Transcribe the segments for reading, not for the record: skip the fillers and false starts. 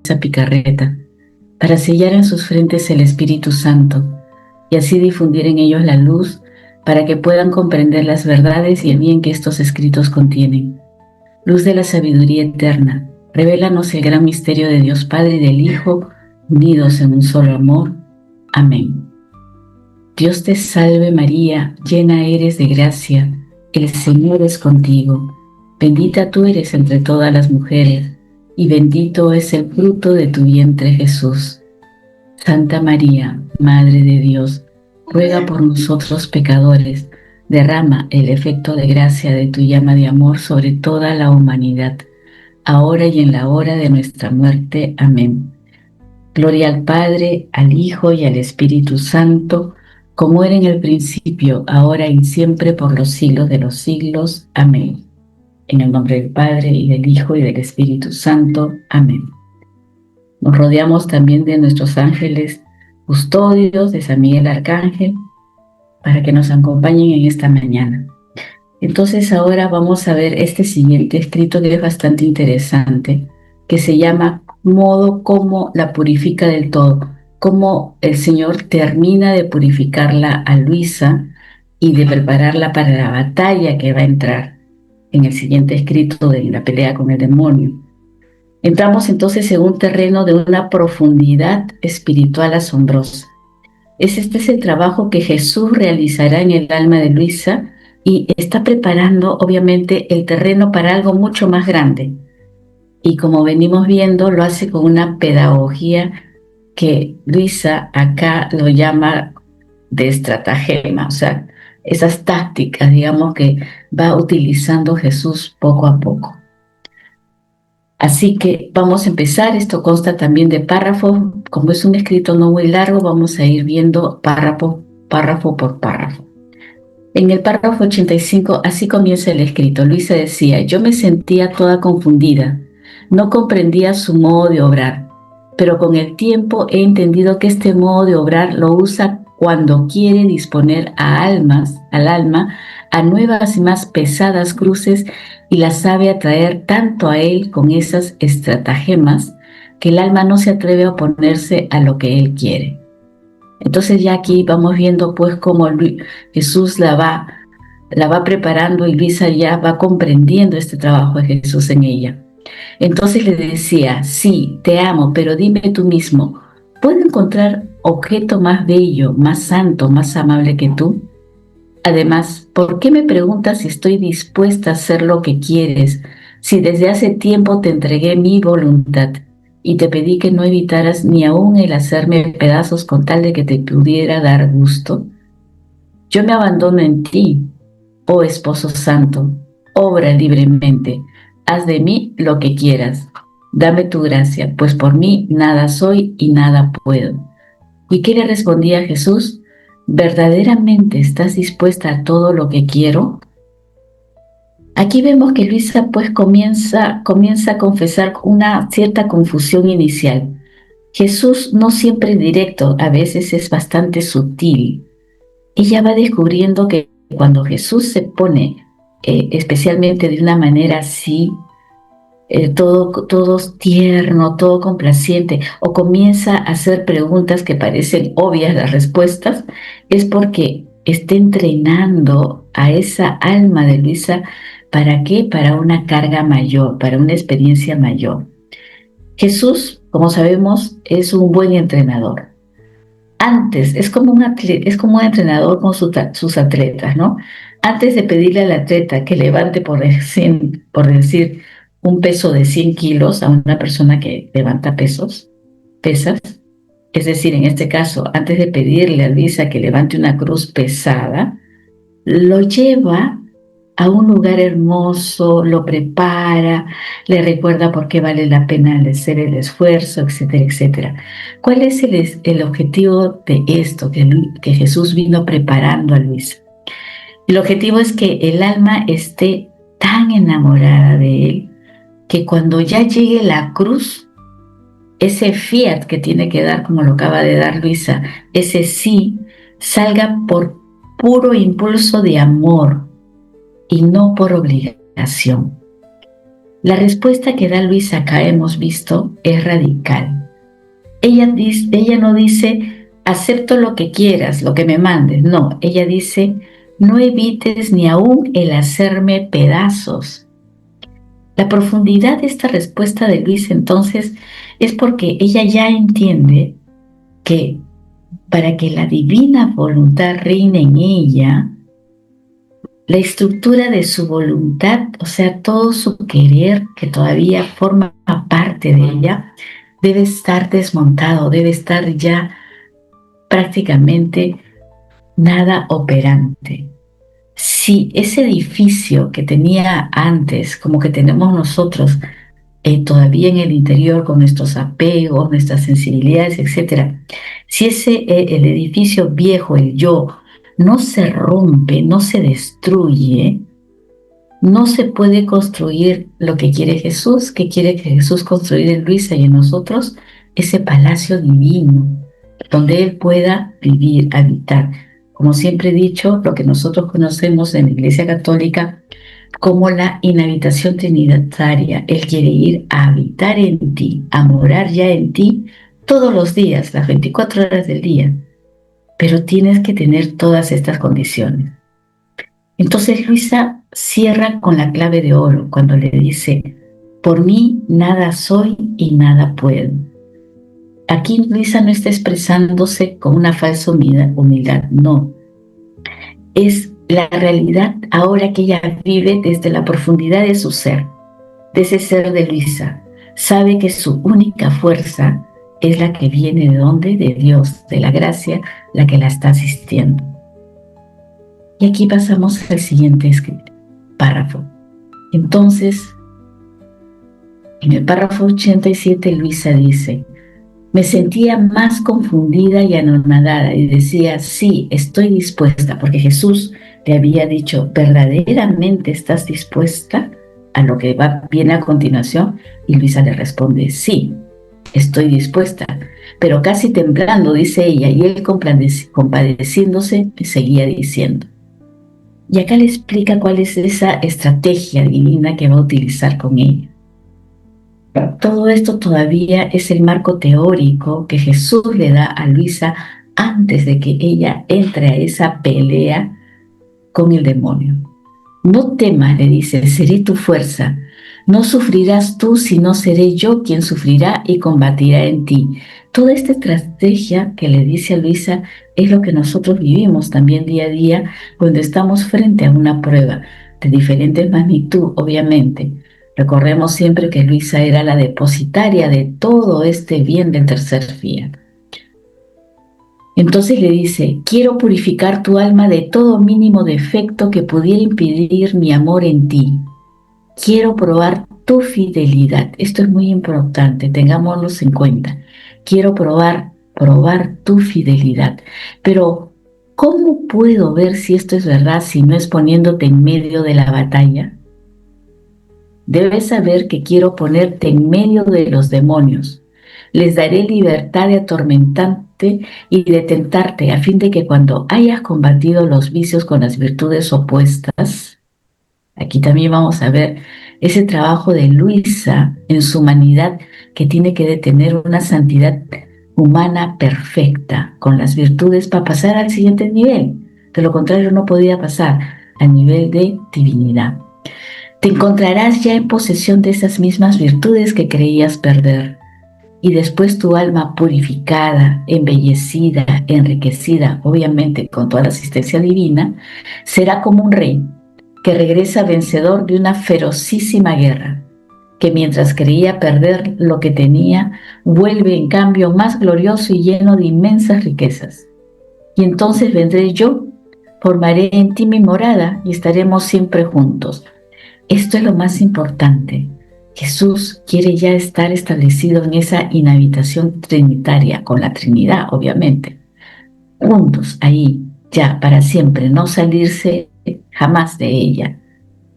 esa picarreta, para sellar en sus frentes el Espíritu Santo y así difundir en ellos la luz para que puedan comprender las verdades y el bien que estos escritos contienen. Luz de la sabiduría eterna, revélanos el gran misterio de Dios Padre y del Hijo, unidos en un solo amor. Amén. Dios te salve María, llena eres de gracia, el Señor es contigo. Bendita tú eres entre todas las mujeres, y bendito es el fruto de tu vientre Jesús. Santa María, Madre de Dios, ruega por nosotros pecadores, derrama el efecto de gracia de tu llama de amor sobre toda la humanidad, ahora y en la hora de nuestra muerte. Amén. Gloria al Padre, al Hijo y al Espíritu Santo, como era en el principio, ahora y siempre, por los siglos de los siglos. Amén. En el nombre del Padre, y del Hijo, y del Espíritu Santo. Amén. Nos rodeamos también de nuestros ángeles custodios, de San Miguel Arcángel, para que nos acompañen en esta mañana. Entonces ahora vamos a ver este siguiente escrito que es bastante interesante, que se llama Modo como la purifica del todo, cómo el Señor termina de purificarla a Luisa y de prepararla para la batalla que va a entrar en el siguiente escrito de la pelea con el demonio. Entramos entonces en un terreno de una profundidad espiritual asombrosa. Este es el trabajo que Jesús realizará en el alma de Luisa y está preparando obviamente el terreno para algo mucho más grande. Y como venimos viendo, lo hace con una pedagogía que Luisa acá lo llama de estratagema, o sea, esas tácticas, digamos, que va utilizando Jesús poco a poco. Así que vamos a empezar, esto consta también de párrafos, como es un escrito no muy largo, vamos a ir viendo párrafo por párrafo. En el párrafo 85, así comienza el escrito. Luisa decía: yo me sentía toda confundida, no comprendía su modo de obrar, pero con el tiempo he entendido que este modo de obrar lo usa cuando quiere disponer al alma a nuevas y más pesadas cruces, y la sabe atraer tanto a él con esas estratagemas que el alma no se atreve a oponerse a lo que él quiere. Entonces ya aquí vamos viendo pues cómo Jesús la va preparando, y Luisa ya va comprendiendo este trabajo de Jesús en ella. Entonces le decía: sí, te amo, pero dime tú mismo, ¿puedo encontrar objeto más bello, más santo, más amable que tú? Además, ¿por qué me preguntas si estoy dispuesta a hacer lo que quieres, si desde hace tiempo te entregué mi voluntad y te pedí que no evitaras ni aún el hacerme pedazos con tal de que te pudiera dar gusto? Yo me abandono en ti, oh esposo santo, obra libremente, haz de mí lo que quieras, dame tu gracia, pues por mí nada soy y nada puedo. ¿Y qué le respondía Jesús? ¿Verdaderamente estás dispuesta a todo lo que quiero? Aquí vemos que Luisa pues comienza a confesar una cierta confusión inicial. Jesús no siempre es directo, a veces es bastante sutil. Ella va descubriendo que cuando Jesús se pone, especialmente de una manera así, todo tierno, todo complaciente, o comienza a hacer preguntas que parecen obvias las respuestas, es porque está entrenando a esa alma de Luisa. ¿Para qué? Para una carga mayor, para una experiencia mayor. Jesús, como sabemos, es un buen entrenador. Antes, es como un entrenador con sus atletas, ¿no? Antes de pedirle al atleta que levante, por decir, un peso de 100 kilos a una persona que levanta pesas, es decir, en este caso, antes de pedirle a Luisa que levante una cruz pesada, lo lleva a un lugar hermoso, lo prepara, le recuerda por qué vale la pena hacer el esfuerzo, etcétera, etcétera. ¿Cuál es el objetivo de esto que Jesús vino preparando a Luisa? El objetivo es que el alma esté tan enamorada de él que cuando ya llegue la cruz, ese fiat que tiene que dar, como lo acaba de dar Luisa, ese sí, salga por puro impulso de amor y no por obligación. La respuesta que da Luisa acá, hemos visto, es radical. Ella no dice, acepto lo que quieras, lo que me mandes. No, ella dice, no evites ni aún el hacerme pedazos. La profundidad de esta respuesta de Luisa entonces es porque ella ya entiende que para que la divina voluntad reine en ella, la estructura de su voluntad, o sea, todo su querer que todavía forma parte de ella, debe estar desmontado, debe estar ya prácticamente nada operante. Si ese edificio que tenía antes, como que tenemos nosotros, todavía en el interior con nuestros apegos, nuestras sensibilidades, etcétera, si el edificio viejo, el yo, no se rompe, no se destruye, no se puede construir lo que quiere Jesús, que quiere que Jesús construir en Luisa y en nosotros, ese palacio divino, donde Él pueda vivir, habitar. Como siempre he dicho, lo que nosotros conocemos en la Iglesia Católica como la inhabitación trinitaria. Él quiere ir a habitar en ti, a morar ya en ti todos los días, las 24 horas del día. Pero tienes que tener todas estas condiciones. Entonces Luisa cierra con la clave de oro cuando le dice, por mí nada soy y nada puedo. Aquí Luisa no está expresándose con una falsa humildad, no. Es la realidad ahora que ella vive desde la profundidad de su ser, de ese ser de Luisa. Sabe que su única fuerza es la que viene de ¿dónde? De Dios, de la gracia, la que la está asistiendo. Y aquí pasamos al siguiente párrafo. Entonces, en el párrafo 87, Luisa dice, me sentía más confundida y anonadada y decía, sí, estoy dispuesta, porque Jesús le había dicho, ¿verdaderamente estás dispuesta a lo que viene a continuación? Y Luisa le responde, sí, estoy dispuesta, pero casi temblando, dice ella, y él compadeciéndose seguía diciendo. Y acá le explica cuál es esa estrategia divina que va a utilizar con ella. Todo esto todavía es el marco teórico que Jesús le da a Luisa antes de que ella entre a esa pelea con el demonio. No temas, le dice, seré tu fuerza. No sufrirás tú, sino seré yo quien sufrirá y combatirá en ti. Toda esta estrategia que le dice a Luisa es lo que nosotros vivimos también día a día cuando estamos frente a una prueba de diferente magnitud, obviamente. Recordemos siempre que Luisa era la depositaria de todo este bien del tercer fiat. Entonces le dice, quiero purificar tu alma de todo mínimo defecto que pudiera impedir mi amor en ti. Quiero probar tu fidelidad. Esto es muy importante, tengámoslo en cuenta. Quiero probar tu fidelidad. Pero, ¿cómo puedo ver si esto es verdad si no es poniéndote en medio de la batalla? Debes saber que quiero ponerte en medio de los demonios. Les daré libertad de atormentarte y de tentarte, a fin de que cuando hayas combatido los vicios con las virtudes opuestas, aquí también vamos a ver ese trabajo de Luisa en su humanidad que tiene que tener una santidad humana perfecta con las virtudes para pasar al siguiente nivel. De lo contrario no podía pasar al nivel de divinidad. Te encontrarás ya en posesión de esas mismas virtudes que creías perder. Y después tu alma purificada, embellecida, enriquecida, obviamente con toda la asistencia divina, será como un rey que regresa vencedor de una ferocísima guerra, que mientras creía perder lo que tenía, vuelve en cambio más glorioso y lleno de inmensas riquezas. Y entonces vendré yo, formaré en ti mi morada y estaremos siempre juntos. Esto es lo más importante. Jesús quiere ya estar establecido en esa inhabitación trinitaria, con la Trinidad, obviamente. Juntos, ahí, ya, para siempre, no salirse jamás de ella.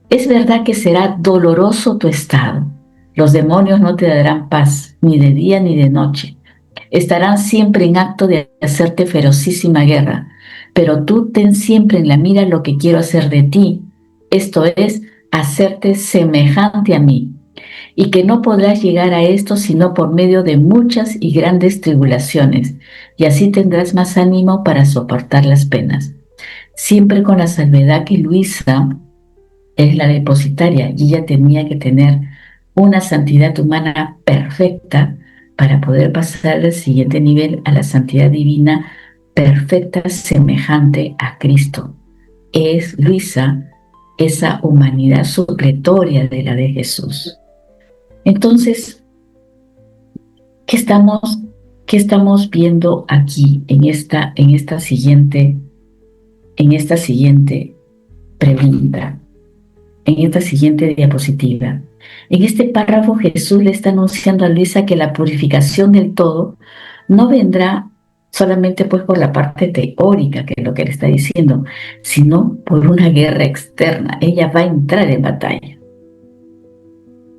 Es verdad que será doloroso tu estado. Los demonios no te darán paz, ni de día ni de noche. Estarán siempre en acto de hacerte ferocísima guerra. Pero tú ten siempre en la mira lo que quiero hacer de ti. Esto es, hacerte semejante a mí. y que no podrás llegar a esto sino por medio de muchas y grandes tribulaciones, y así tendrás más ánimo para soportar las penas. Siempre con la salvedad que Luisa es la depositaria y ella tenía que tener una santidad humana perfecta para poder pasar al siguiente nivel, a la santidad divina perfecta, semejante a Cristo. Es Luisa esa humanidad supletoria de la de Jesús. Entonces, ¿qué estamos viendo aquí en esta siguiente pregunta, en esta siguiente diapositiva? En este párrafo Jesús le está anunciando a Luisa que la purificación del todo no vendrá solamente pues por la parte teórica, que es lo que le está diciendo, sino por una guerra externa. Ella va a entrar en batalla.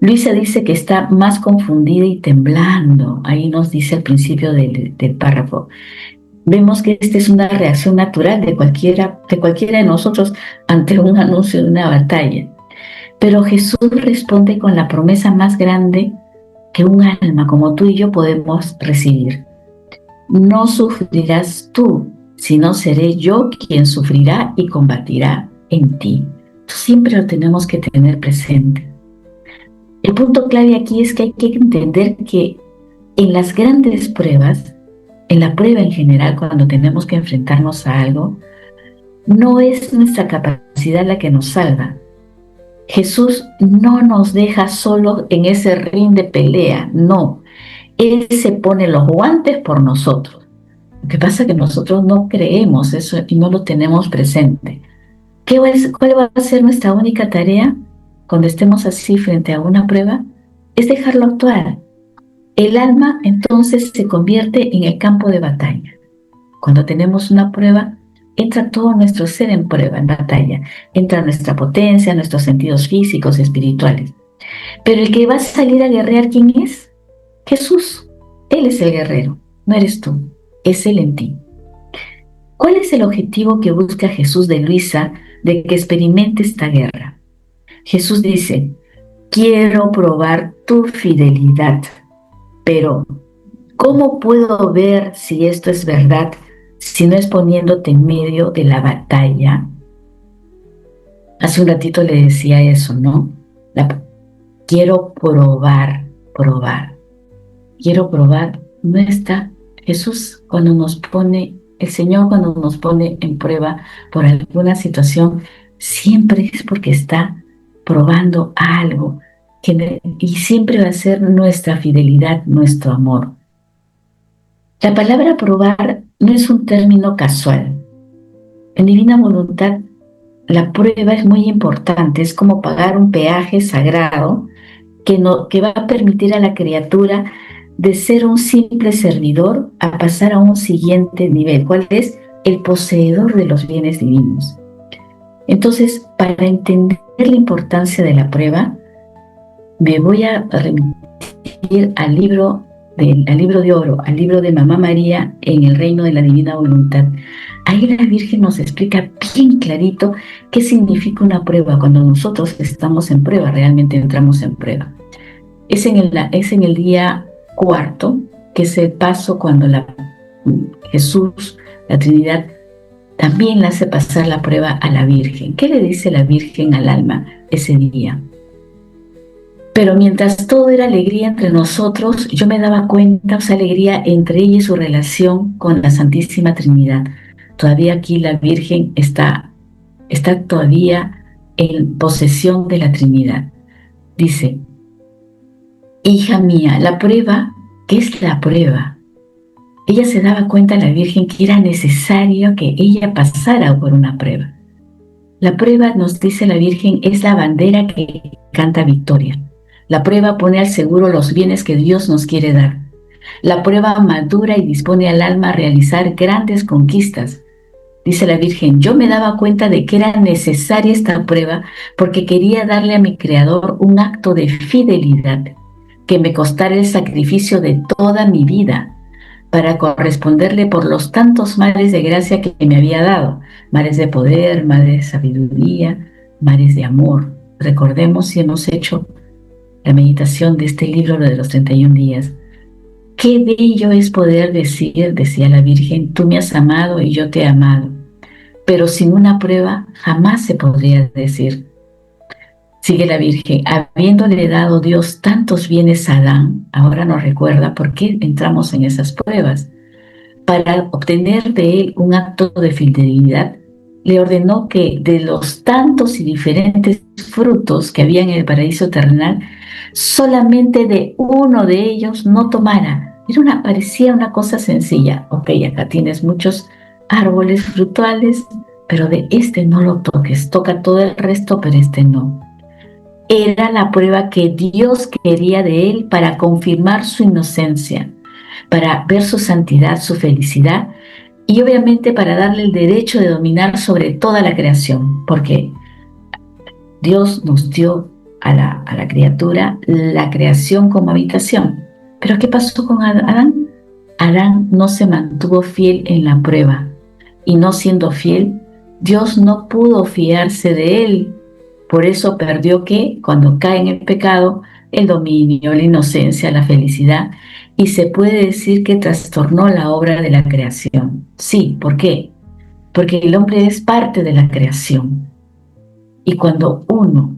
Luisa dice que está más confundida y temblando. Ahí nos dice al principio del párrafo. Vemos que esta es una reacción natural de cualquiera de nosotros ante un anuncio de una batalla. Pero Jesús responde con la promesa más grande que un alma como tú y yo podemos recibir. No sufrirás tú, sino seré yo quien sufrirá y combatirá en ti. Siempre lo tenemos que tener presente. El punto clave aquí es que hay que entender que en las grandes pruebas, en la prueba en general, cuando tenemos que enfrentarnos a algo, no es nuestra capacidad la que nos salva. Jesús no nos deja solos en ese ring de pelea, no. Él se pone los guantes por nosotros. Lo que pasa es que nosotros no creemos eso y no lo tenemos presente. ¿Cuál va a ser nuestra única tarea cuando estemos así frente a una prueba? Es dejarlo actuar. El alma entonces se convierte en el campo de batalla. Cuando tenemos una prueba, entra todo nuestro ser en prueba, en batalla. Entra nuestra potencia, nuestros sentidos físicos, espirituales. Pero el que va a salir a guerrear, ¿quién es? Jesús. Él es el guerrero, no eres tú, es Él en ti. ¿Cuál es el objetivo que busca Jesús de Luisa de que experimente esta guerra? Jesús dice, quiero probar tu fidelidad, pero ¿cómo puedo ver si esto es verdad si no es poniéndote en medio de la batalla? Hace un ratito le decía eso, ¿no? Quiero probar. Quiero probar. No está Jesús cuando nos pone, el Señor cuando nos pone en prueba por alguna situación, siempre es porque está probando algo y siempre va a ser nuestra fidelidad, nuestro amor. La palabra probar no es un término casual. En Divina Voluntad, la prueba es muy importante, es como pagar un peaje sagrado que va a permitir a la criatura de ser un simple servidor a pasar a un siguiente nivel, ¿cuál es? El poseedor de los bienes divinos. Entonces, para entender la importancia de la prueba, me voy a remitir al libro de oro, al libro de Mamá María en el reino de la divina voluntad. Ahí la Virgen nos explica bien clarito qué significa una prueba. Cuando nosotros estamos en prueba, realmente entramos en prueba. Es en el día cuarto, que es el paso cuando Jesús, la Trinidad, también le hace pasar la prueba a la Virgen. ¿Qué le dice la Virgen al alma ese día? Pero mientras todo era alegría entre nosotros, yo me daba cuenta, alegría entre ella y su relación con la Santísima Trinidad. Todavía aquí la Virgen está todavía en posesión de la Trinidad. Dice, hija mía, la prueba, ¿qué es la prueba? Ella se daba cuenta, la Virgen, que era necesario que ella pasara por una prueba. La prueba, nos dice la Virgen, es la bandera que canta victoria. La prueba pone al seguro los bienes que Dios nos quiere dar. La prueba madura y dispone al alma a realizar grandes conquistas. Dice la Virgen, yo me daba cuenta de que era necesaria esta prueba porque quería darle a mi Creador un acto de fidelidad que me costara el sacrificio de toda mi vida para corresponderle por los tantos mares de gracia que me había dado, mares de poder, mares de sabiduría, mares de amor. Recordemos si hemos hecho la meditación de este libro, lo de los 31 días. Qué bello es poder decir, decía la Virgen, tú me has amado y yo te he amado. Pero sin una prueba jamás se podría decir. Sigue la Virgen, habiéndole dado Dios tantos bienes a Adán, ahora nos recuerda por qué entramos en esas pruebas. Para obtener de él un acto de fidelidad, le ordenó que de los tantos y diferentes frutos que había en el paraíso terrenal, solamente de uno de ellos no tomara. Parecía una cosa sencilla. Ok, acá tienes muchos árboles frutales, pero de este no lo toques. Toca todo el resto, pero este no. Era la prueba que Dios quería de él para confirmar su inocencia, para ver su santidad, su felicidad y obviamente para darle el derecho de dominar sobre toda la creación, porque Dios nos dio a la criatura la creación como habitación. Pero ¿qué pasó con Adán? Adán no se mantuvo fiel en la prueba y no siendo fiel, Dios no pudo fiarse de él. Por eso perdió que cuando cae en el pecado, el dominio, la inocencia, la felicidad, y se puede decir que trastornó la obra de la creación. Sí, ¿por qué? Porque el hombre es parte de la creación. Y cuando uno,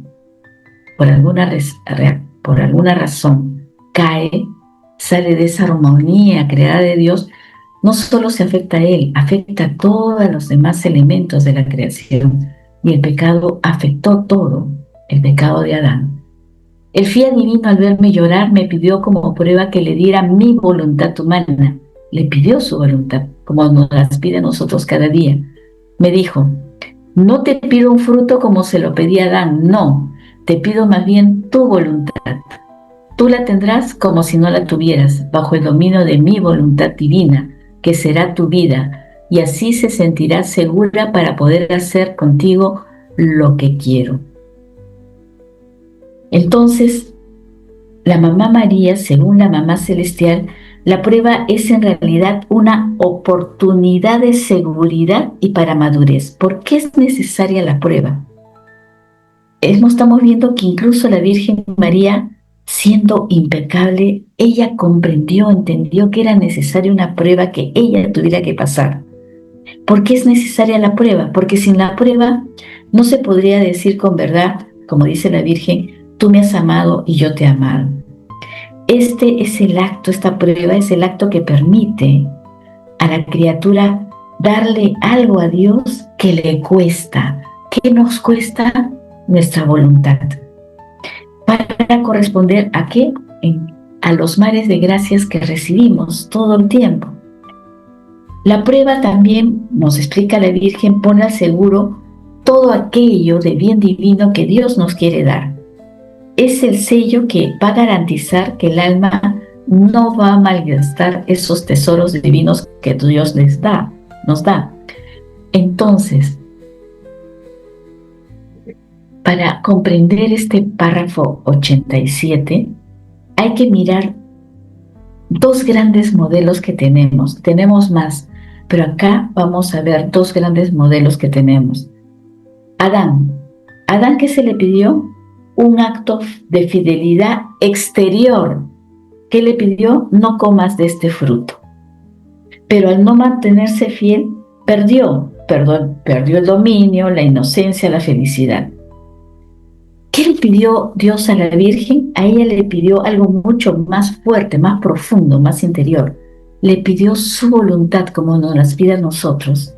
por alguna razón, cae, sale de esa armonía creada de Dios, no solo se afecta a él, afecta a todos los demás elementos de la creación. Y el pecado afectó todo, el pecado de Adán. El fiat divino al verme llorar me pidió como prueba que le diera mi voluntad humana. Le pidió su voluntad, como nos las pide a nosotros cada día. Me dijo, no te pido un fruto como se lo pedí a Adán, no, te pido más bien tu voluntad. Tú la tendrás como si no la tuvieras, bajo el dominio de mi voluntad divina, que será tu vida, y así se sentirá segura para poder hacer contigo lo que quiero. Entonces, la mamá María, según la mamá celestial, la prueba es en realidad una oportunidad de seguridad y para madurez. ¿Por qué es necesaria la prueba? Estamos viendo que incluso la Virgen María, siendo impecable, ella comprendió, entendió que era necesaria una prueba que ella tuviera que pasar. ¿Por qué es necesaria la prueba? Porque sin la prueba no se podría decir con verdad, como dice la Virgen, tú me has amado y yo te he amado. Este es el acto, esta prueba es el acto que permite a la criatura darle algo a Dios que le cuesta. ¿Qué nos cuesta? Nuestra voluntad. Para corresponder a qué? A los mares de gracias que recibimos todo el tiempo. La prueba también, nos explica la Virgen, pone al seguro todo aquello de bien divino que Dios nos quiere dar. Es el sello que va a garantizar que el alma no va a malgastar esos tesoros divinos que Dios nos da. Entonces, para comprender este párrafo 87, hay que mirar dos grandes modelos que tenemos. Tenemos más, pero acá vamos a ver dos grandes modelos que tenemos. Adán. ¿Adán qué se le pidió? Un acto de fidelidad exterior. ¿Qué le pidió? No comas de este fruto. Pero al no mantenerse fiel, perdió el dominio, la inocencia, la felicidad. ¿Qué le pidió Dios a la Virgen? A ella le pidió algo mucho más fuerte, más profundo, más interior. Le pidió su voluntad como nos las pide a nosotros.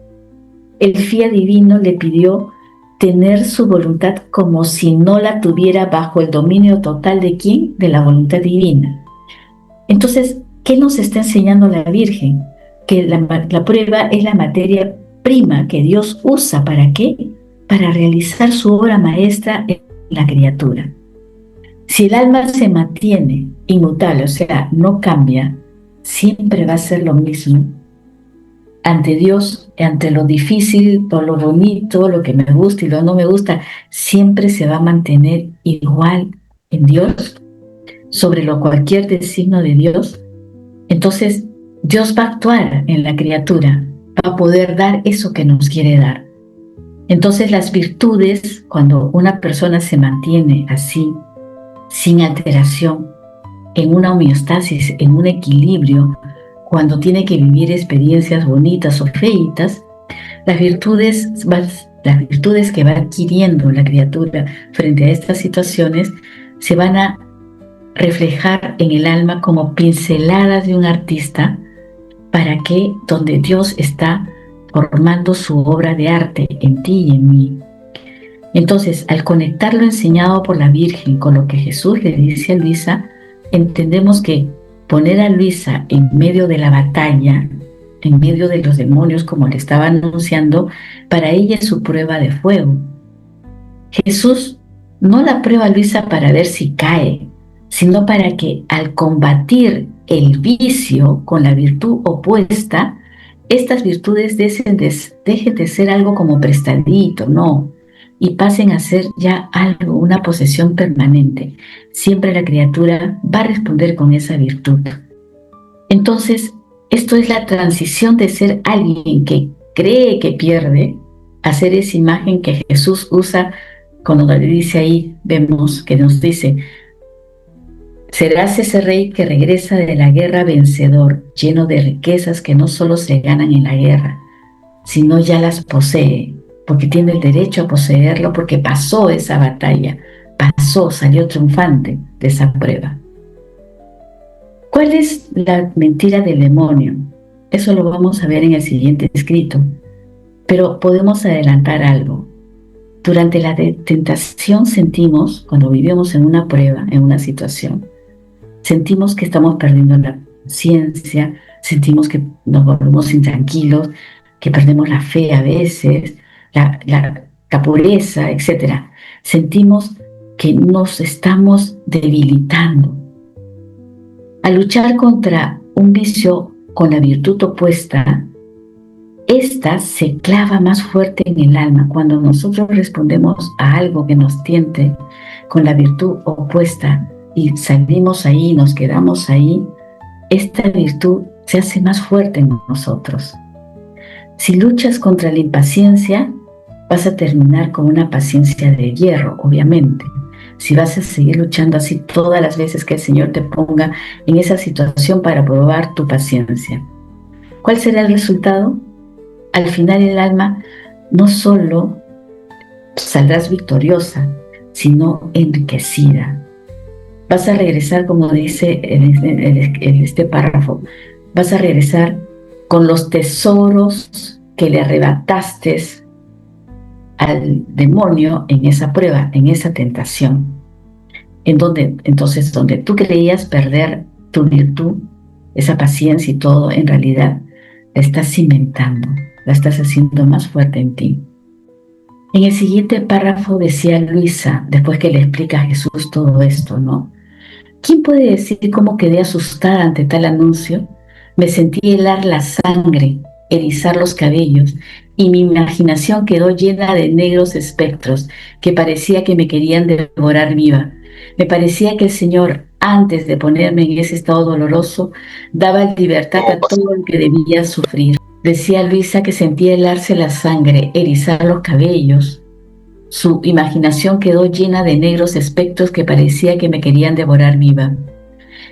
El fiat divino le pidió tener su voluntad como si no la tuviera bajo el dominio total de ¿quién? De la voluntad divina. Entonces, ¿qué nos está enseñando la Virgen? Que la prueba es la materia prima que Dios usa. ¿Para qué? Para realizar su obra maestra en la criatura. Si el alma se mantiene inmutable, o sea, no cambia, siempre va a ser lo mismo. Ante Dios, ante lo difícil, todo lo bonito, lo que me gusta y lo que no me gusta, siempre se va a mantener igual en Dios, sobre cualquier designo de Dios. Entonces, Dios va a actuar en la criatura, va a poder dar eso que nos quiere dar. Entonces, las virtudes, cuando una persona se mantiene así, sin alteración, en una homeostasis, en un equilibrio, cuando tiene que vivir experiencias bonitas o feitas, las virtudes, las virtudes que va adquiriendo la criatura frente a estas situaciones se van a reflejar en el alma como pinceladas de un artista para que donde Dios está formando su obra de arte en ti y en mí. Entonces, al conectar lo enseñado por la Virgen con lo que Jesús le dice a Luisa, entendemos que poner a Luisa en medio de la batalla, en medio de los demonios, como le estaba anunciando, para ella es su prueba de fuego. Jesús no la prueba a Luisa para ver si cae, sino para que al combatir el vicio con la virtud opuesta, estas virtudes dejen de ser algo como prestadito, no, y pasen a ser ya algo, una posesión permanente. Siempre la criatura va a responder con esa virtud. Entonces, esto es la transición de ser alguien que cree que pierde a ser esa imagen que Jesús usa cuando le dice ahí, vemos que nos dice, serás ese rey que regresa de la guerra vencedor, lleno de riquezas que no solo se ganan en la guerra, sino ya las posee, porque tiene el derecho a poseerlo, porque pasó esa batalla, salió triunfante de esa prueba. ¿Cuál es la mentira del demonio? Eso lo vamos a ver en el siguiente escrito, pero podemos adelantar algo. Durante la tentación sentimos, cuando vivimos en una prueba, en una situación, sentimos que estamos perdiendo la paciencia, sentimos que nos volvemos intranquilos, que perdemos la fe a veces, la pureza, etc. Sentimos que nos estamos debilitando. Al luchar contra un vicio con la virtud opuesta, esta se clava más fuerte en el alma. Cuando nosotros respondemos a algo que nos tiente con la virtud opuesta y salimos ahí, nos quedamos ahí, esta virtud se hace más fuerte en nosotros. Si luchas contra la impaciencia, vas a terminar con una paciencia de hierro, obviamente. Si vas a seguir luchando así todas las veces que el Señor te ponga en esa situación para probar tu paciencia, ¿cuál será el resultado? Al final el alma no solo saldrás victoriosa, sino enriquecida. Vas a regresar, como dice en este párrafo, vas a regresar con los tesoros que le arrebataste al demonio en esa prueba, en esa tentación. Entonces, donde tú creías perder tu virtud, esa paciencia y todo, en realidad la estás cimentando, la estás haciendo más fuerte en ti. En el siguiente párrafo decía Luisa, después que le explica a Jesús todo esto, ¿no? ¿Quién puede decir cómo quedé asustada ante tal anuncio? Me sentí helar la sangre, erizar los cabellos, y mi imaginación quedó llena de negros espectros que parecía que me querían devorar viva. Me parecía que el Señor, antes de ponerme en ese estado doloroso, daba libertad a todo el que debía sufrir. Decía Luisa que sentía helarse la sangre, erizar los cabellos. Su imaginación quedó llena de negros espectros que parecía que me querían devorar viva.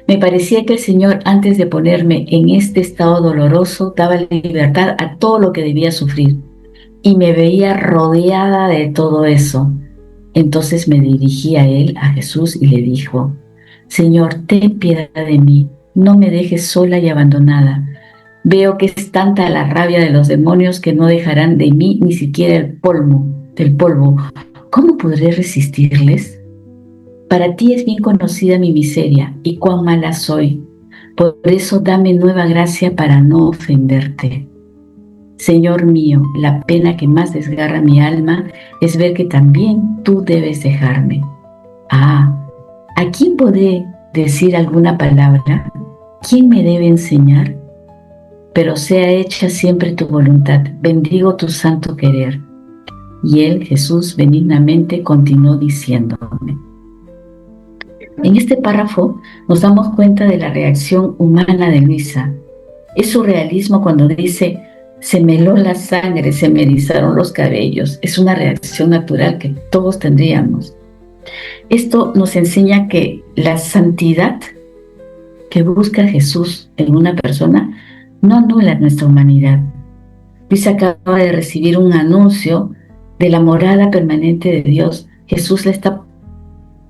Me parecía que el Señor, antes de ponerme en este estado doloroso, daba libertad a todo lo que debía sufrir. Y me veía rodeada de todo eso. Entonces me dirigí a Él, a Jesús, y le dijo, Señor, ten piedad de mí, no me dejes sola y abandonada. Veo que es tanta la rabia de los demonios que no dejarán de mí ni siquiera el polvo del polvo. ¿Cómo podré resistirles? Para ti es bien conocida mi miseria y cuán mala soy. Por eso dame nueva gracia para no ofenderte. Señor mío, la pena que más desgarra mi alma es ver que también tú debes dejarme. ¿A quién podré decir alguna palabra? ¿Quién me debe enseñar? Pero sea hecha siempre tu voluntad. Bendigo tu santo querer. Y él, Jesús, benignamente continuó diciéndome. En este párrafo nos damos cuenta de la reacción humana de Luisa. Es su realismo cuando dice, se me heló la sangre, se me erizaron los cabellos. Es una reacción natural que todos tendríamos. Esto nos enseña que la santidad que busca Jesús en una persona no anula nuestra humanidad. Luis acaba de recibir un anuncio de la morada permanente de Dios. Jesús la está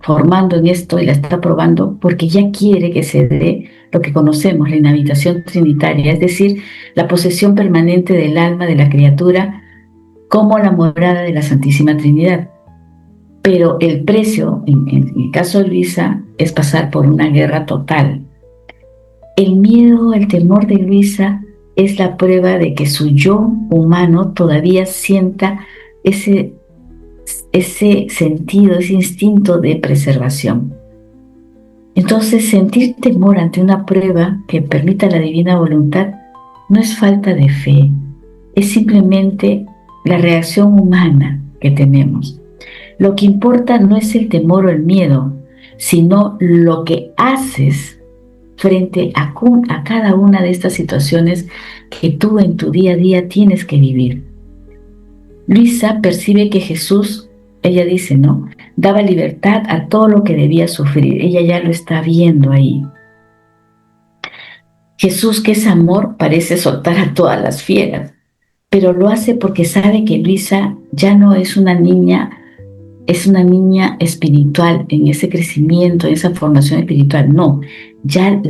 formando en esto y la está probando porque ya quiere que se dé lo que conocemos, la inhabitación trinitaria, es decir, la posesión permanente del alma de la criatura como la morada de la Santísima Trinidad. Pero el precio, en el caso de Luisa, es pasar por una guerra total. El miedo, el temor de Luisa es la prueba de que su yo humano todavía sienta ese sentido, ese instinto de preservación. Entonces, sentir temor ante una prueba que permita la divina voluntad no es falta de fe, es simplemente la reacción humana que tenemos. Lo que importa no es el temor o el miedo, sino lo que haces frente a cada una de estas situaciones que tú en tu día a día tienes que vivir. Luisa percibe que Jesús, ella dice, ¿no?, daba libertad a todo lo que debía sufrir. Ella ya lo está viendo ahí. Jesús, que es amor, parece soltar a todas las fieras, pero lo hace porque sabe que Luisa ya no es una niña, es una niña espiritual en ese crecimiento, en esa formación espiritual. No, ya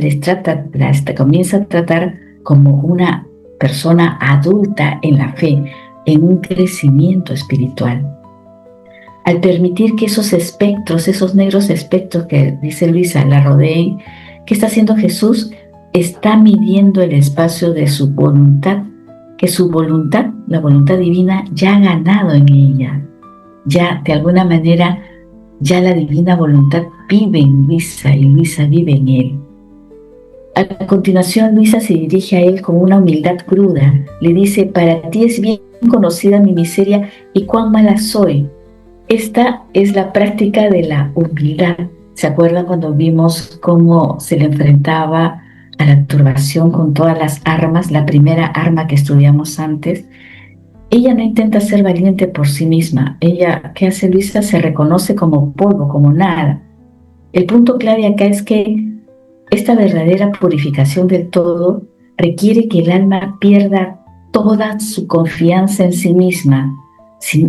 comienza a tratar como una persona adulta en la fe, en un crecimiento espiritual. Al permitir que esos espectros, esos negros espectros que dice Luisa, la rodeen, ¿qué está haciendo Jesús? Está midiendo el espacio de su voluntad, que su voluntad, la voluntad divina, ya ha ganado en ella. Ya, de alguna manera, ya la divina voluntad vive en Luisa y Luisa vive en él. A continuación, Luisa se dirige a él con una humildad cruda. Le dice, para ti es bien conocida mi miseria y cuán mala soy. Esta es la práctica de la humildad. ¿Se acuerdan cuando vimos cómo se le enfrentaba a la turbación con todas las armas? La primera arma que estudiamos antes. Ella no intenta ser valiente por sí misma. Ella, ¿qué hace Luisa? Se reconoce como polvo, como nada. El punto clave acá es que esta verdadera purificación del todo requiere que el alma pierda toda su confianza en sí misma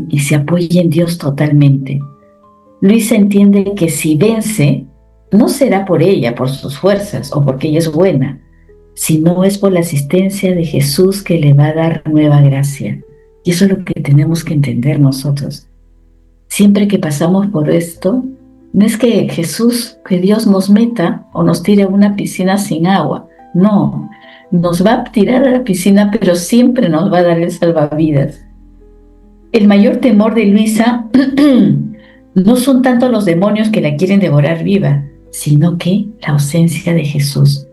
y se apoye en Dios totalmente. Luisa entiende que si vence, no será por ella, por sus fuerzas o porque ella es buena, sino es por la asistencia de Jesús que le va a dar nueva gracia. Y eso es lo que tenemos que entender nosotros. Siempre que pasamos por esto, no es que Jesús, que Dios nos meta o nos tire a una piscina sin agua. No, nos va a tirar a la piscina, pero siempre nos va a dar el salvavidas. El mayor temor de Luisa no son tanto los demonios que la quieren devorar viva, sino que la ausencia de Jesús.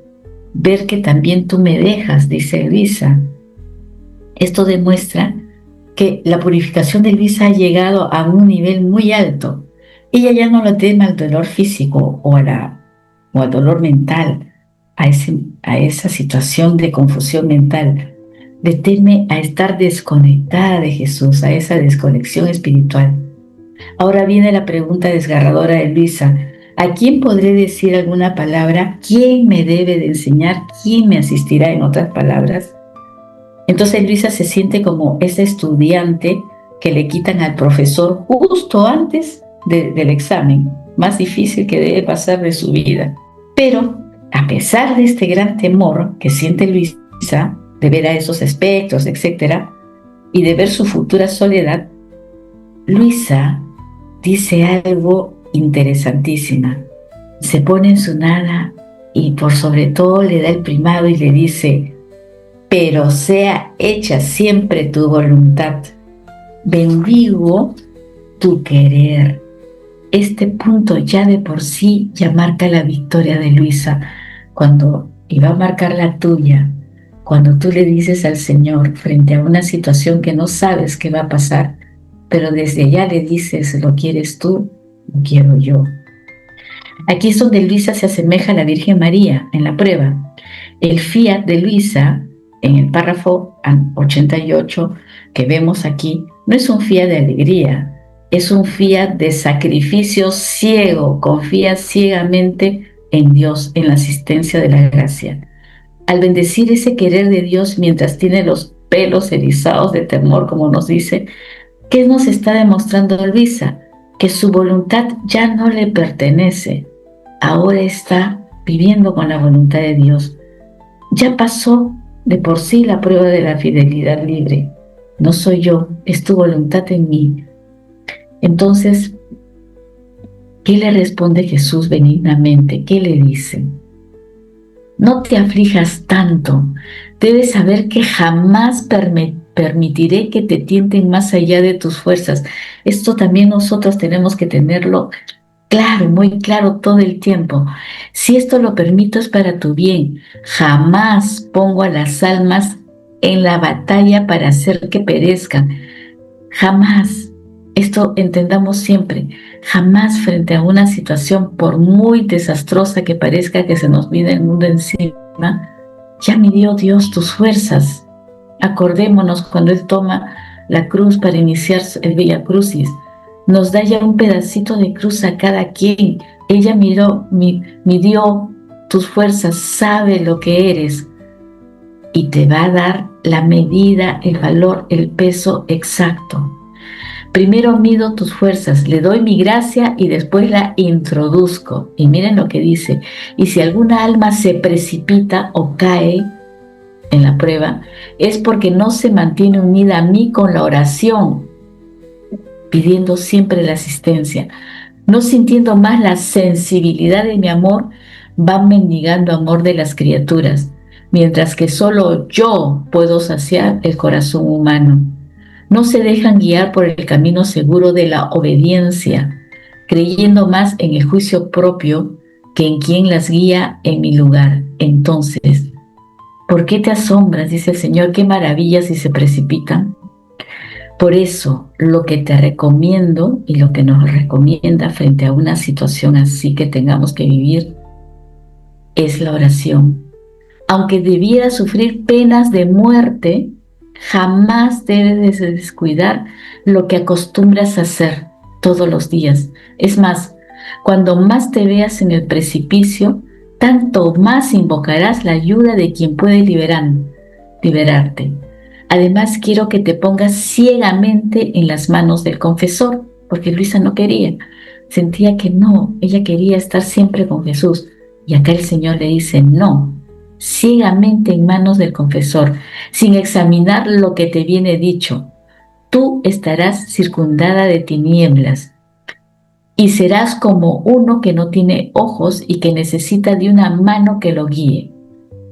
Ver que también tú me dejas, dice Luisa. Esto demuestra que la purificación de Luisa ha llegado a un nivel muy alto. Ella ya no le teme al dolor físico o al dolor mental, a esa situación de confusión mental. Le teme a estar desconectada de Jesús, a esa desconexión espiritual. Ahora viene la pregunta desgarradora de Luisa. ¿A quién podré decir alguna palabra? ¿Quién me debe de enseñar? ¿Quién me asistirá, en otras palabras? Entonces Luisa se siente como ese estudiante que le quitan al profesor justo antes del examen más difícil que debe pasar de su vida. Pero a pesar de este gran temor que siente Luisa de ver a esos espectros, etc., y de ver su futura soledad, Luisa dice algo interesantísima. Se pone en su nada y por sobre todo le da el primado y le dice: pero sea hecha siempre tu voluntad. Bendigo tu querer. Este punto ya de por sí ya marca la victoria de Luisa, y va a marcar la tuya, cuando tú le dices al Señor frente a una situación que no sabes qué va a pasar, pero desde ya le dices: ¿lo quieres tú? Lo quiero yo. Aquí es donde Luisa se asemeja a la Virgen María en la prueba. El fiat de Luisa, en el párrafo 88 que vemos aquí, no es un fiat de alegría, Es un fiat de sacrificio ciego, confía ciegamente en Dios, en la asistencia de la gracia. Al bendecir ese querer de Dios mientras tiene los pelos erizados de temor, como nos dice, ¿qué nos está demostrando Luisa? Que su voluntad ya no le pertenece. Ahora está viviendo con la voluntad de Dios. Ya pasó de por sí la prueba de la fidelidad libre. No soy yo, es tu voluntad en mí. Entonces, ¿qué le responde Jesús benignamente? ¿Qué le dice? No te aflijas tanto. Debes saber que jamás permitiré que te tienten más allá de tus fuerzas. Esto también nosotros tenemos que tenerlo claro, muy claro todo el tiempo. Si esto lo permito es para tu bien. Jamás pongo a las almas en la batalla para hacer que perezcan. Jamás. Esto entendamos siempre. Jamás frente a una situación, por muy desastrosa que parezca que se nos viene el mundo encima, ya midió Dios tus fuerzas. Acordémonos cuando Él toma la cruz para iniciar el Via Crucis. Nos da ya un pedacito de cruz a cada quien. Ella midió tus fuerzas, sabe lo que eres y te va a dar la medida, el valor, el peso exacto. Primero mido tus fuerzas, le doy mi gracia y después la introduzco. Y miren lo que dice. Y si alguna alma se precipita o cae en la prueba, es porque no se mantiene unida a mí con la oración, pidiendo siempre la asistencia. No sintiendo más la sensibilidad de mi amor, van mendigando amor de las criaturas, mientras que solo yo puedo saciar el corazón humano. No se dejan guiar por el camino seguro de la obediencia, creyendo más en el juicio propio que en quien las guía en mi lugar. Entonces, ¿por qué te asombras? Dice el Señor, qué maravilla si se precipitan. Por eso, lo que te recomiendo y lo que nos recomienda frente a una situación así que tengamos que vivir es la oración. Aunque debiera sufrir penas de muerte, jamás debes descuidar lo que acostumbras a hacer todos los días. Es más, cuando más te veas en el precipicio, tanto más invocarás la ayuda de quien puede liberarte. Además, quiero que te pongas ciegamente en las manos del confesor, porque Luisa no quería, sentía que no, ella quería estar siempre con Jesús. Y acá el Señor le dice, no, ciegamente en manos del confesor, sin examinar lo que te viene dicho. Tú estarás circundada de tinieblas y serás como uno que no tiene ojos y que necesita de una mano que lo guíe.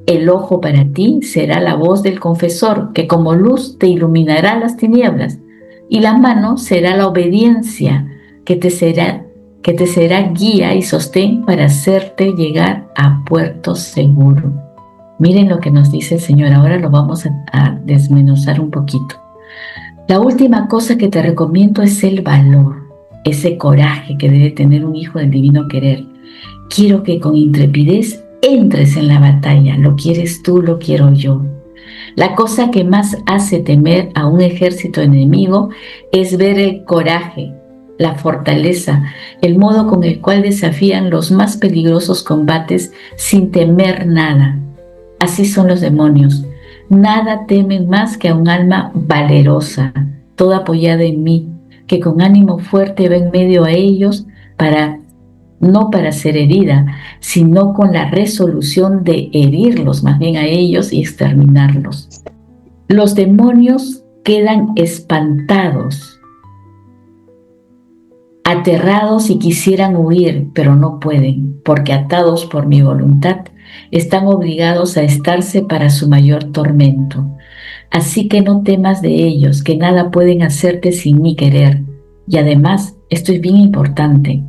El ojo para ti será la voz del confesor, que como luz te iluminará las tinieblas, y la mano será la obediencia, que te será guía y sostén para hacerte llegar a puerto seguro. Miren lo que nos dice el Señor. Ahora lo vamos a desmenuzar un poquito. La última cosa que te recomiendo es el valor, ese coraje que debe tener un hijo del divino querer. Quiero que con intrepidez entres en la batalla. Lo quieres tú, lo quiero yo. La cosa que más hace temer a un ejército enemigo es ver el coraje, la fortaleza, el modo con el cual desafían los más peligrosos combates sin temer nada. Así son los demonios. Nada temen más que a un alma valerosa, toda apoyada en mí, que con ánimo fuerte va en medio a ellos no para ser herida, sino con la resolución de herirlos más bien a ellos y exterminarlos. Los demonios quedan espantados, aterrados y quisieran huir, pero no pueden, porque atados por mi voluntad, están obligados a estarse para su mayor tormento. Así que no temas de ellos, que nada pueden hacerte sin mi querer. Y además, esto es bien importante,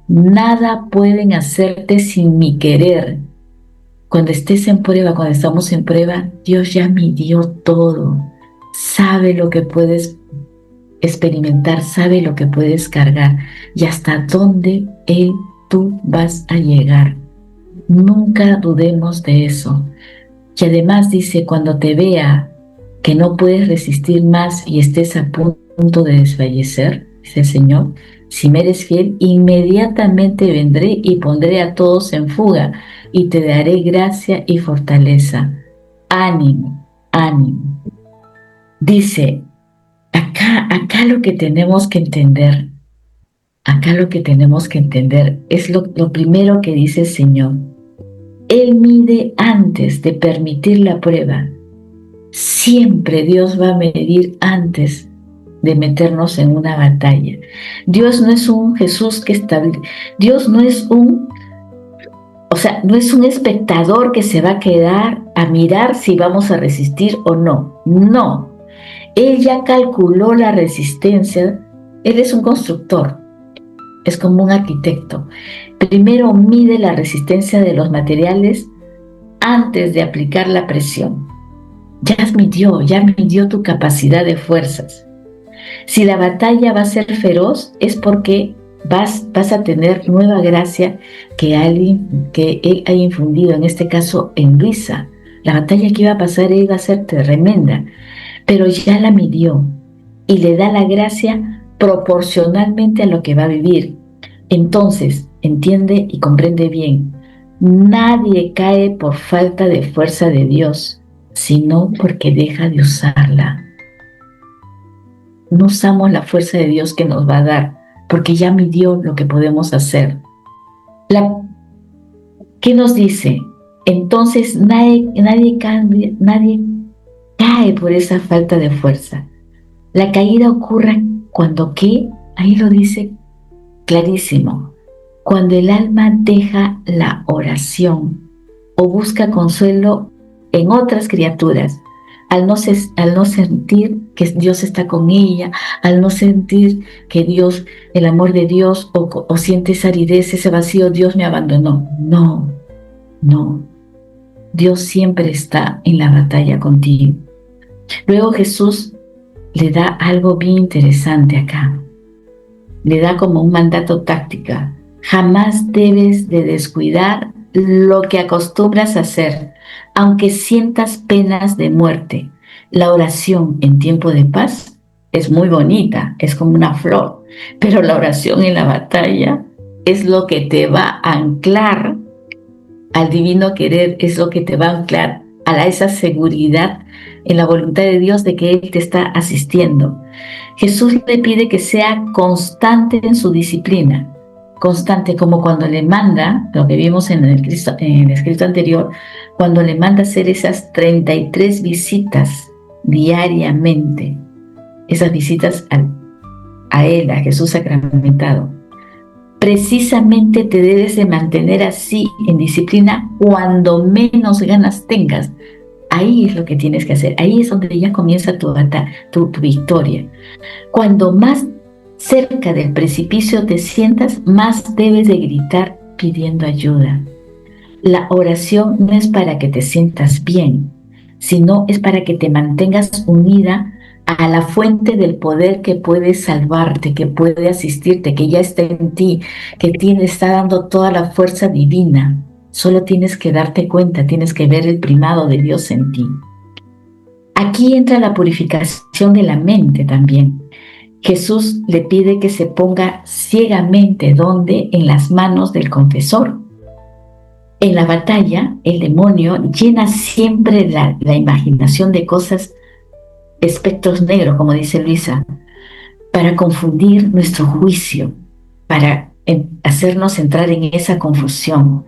nada pueden hacerte sin mi querer. Cuando estés en prueba, cuando estamos en prueba, Dios ya midió todo, sabe lo que puedes experimentar, sabe lo que puedes cargar y hasta dónde tú vas a llegar. Nunca dudemos de eso. Y además dice, cuando te vea que no puedes resistir más y estés a punto de desfallecer, dice el Señor. Si me eres fiel, inmediatamente vendré y pondré a todos en fuga y te daré gracia y fortaleza. Ánimo, ánimo. Dice, acá lo que tenemos que entender, acá lo que tenemos que entender es lo primero que dice el Señor. Él mide antes de permitir la prueba. Siempre Dios va a medir antes de meternos en una batalla. Dios no es un Jesús que establece, Dios no es no es un espectador que se va a quedar a mirar si vamos a resistir o no. No, Él ya calculó la resistencia. Él es un constructor, es como un arquitecto. Primero mide la resistencia de los materiales antes de aplicar la presión. Ya midió tu capacidad de fuerzas. Si la batalla va a ser feroz, es porque vas a tener nueva gracia que Él haya infundido, en este caso en Luisa. La batalla que iba a pasar iba a ser tremenda, pero ya la midió y le da la gracia proporcionalmente a lo que va a vivir. Entonces, entiende y comprende bien, nadie cae por falta de fuerza de Dios, sino porque deja de usarla. No usamos la fuerza de Dios que nos va a dar, porque ya midió lo que podemos hacer. ¿Qué nos dice? Entonces nadie cae por esa falta de fuerza. La caída ocurre cuando ¿qué? Ahí lo dice clarísimo. Cuando el alma deja la oración o busca consuelo en otras criaturas, al no sentir que Dios está con ella, al no sentir que Dios, el amor de Dios, o siente esa aridez, ese vacío, Dios me abandonó. No. Dios siempre está en la batalla contigo. Luego Jesús le da algo bien interesante acá. Le da como un mandato táctica. Jamás debes de descuidar lo que acostumbras a hacer, aunque sientas penas de muerte. La oración en tiempo de paz es muy bonita, es como una flor, pero la oración en la batalla es lo que te va a anclar al divino querer, es lo que te va a anclar a esa seguridad en la voluntad de Dios de que Él te está asistiendo. Jesús le pide que sea constante en su disciplina, constante como cuando le manda, lo que vimos en el escrito anterior, cuando le manda hacer esas 33 visitas diariamente, esas visitas a Él, a Jesús sacramentado. Precisamente te debes de mantener así en disciplina cuando menos ganas tengas. Ahí es lo que tienes que hacer, ahí es donde ya comienza tu victoria. Cuando más cerca del precipicio te sientas, más debes de gritar pidiendo ayuda. La oración no es para que te sientas bien, sino es para que te mantengas unida a la fuente del poder que puede salvarte, que puede asistirte, que ya está en ti, que está dando toda la fuerza divina. Solo tienes que darte cuenta, tienes que ver el primado de Dios en ti. Aquí entra la purificación de la mente también. Jesús le pide que se ponga ciegamente, ¿dónde? En las manos del confesor. En la batalla, el demonio llena siempre la imaginación de cosas, espectros negros, como dice Luisa, para confundir nuestro juicio, para hacernos entrar en esa confusión.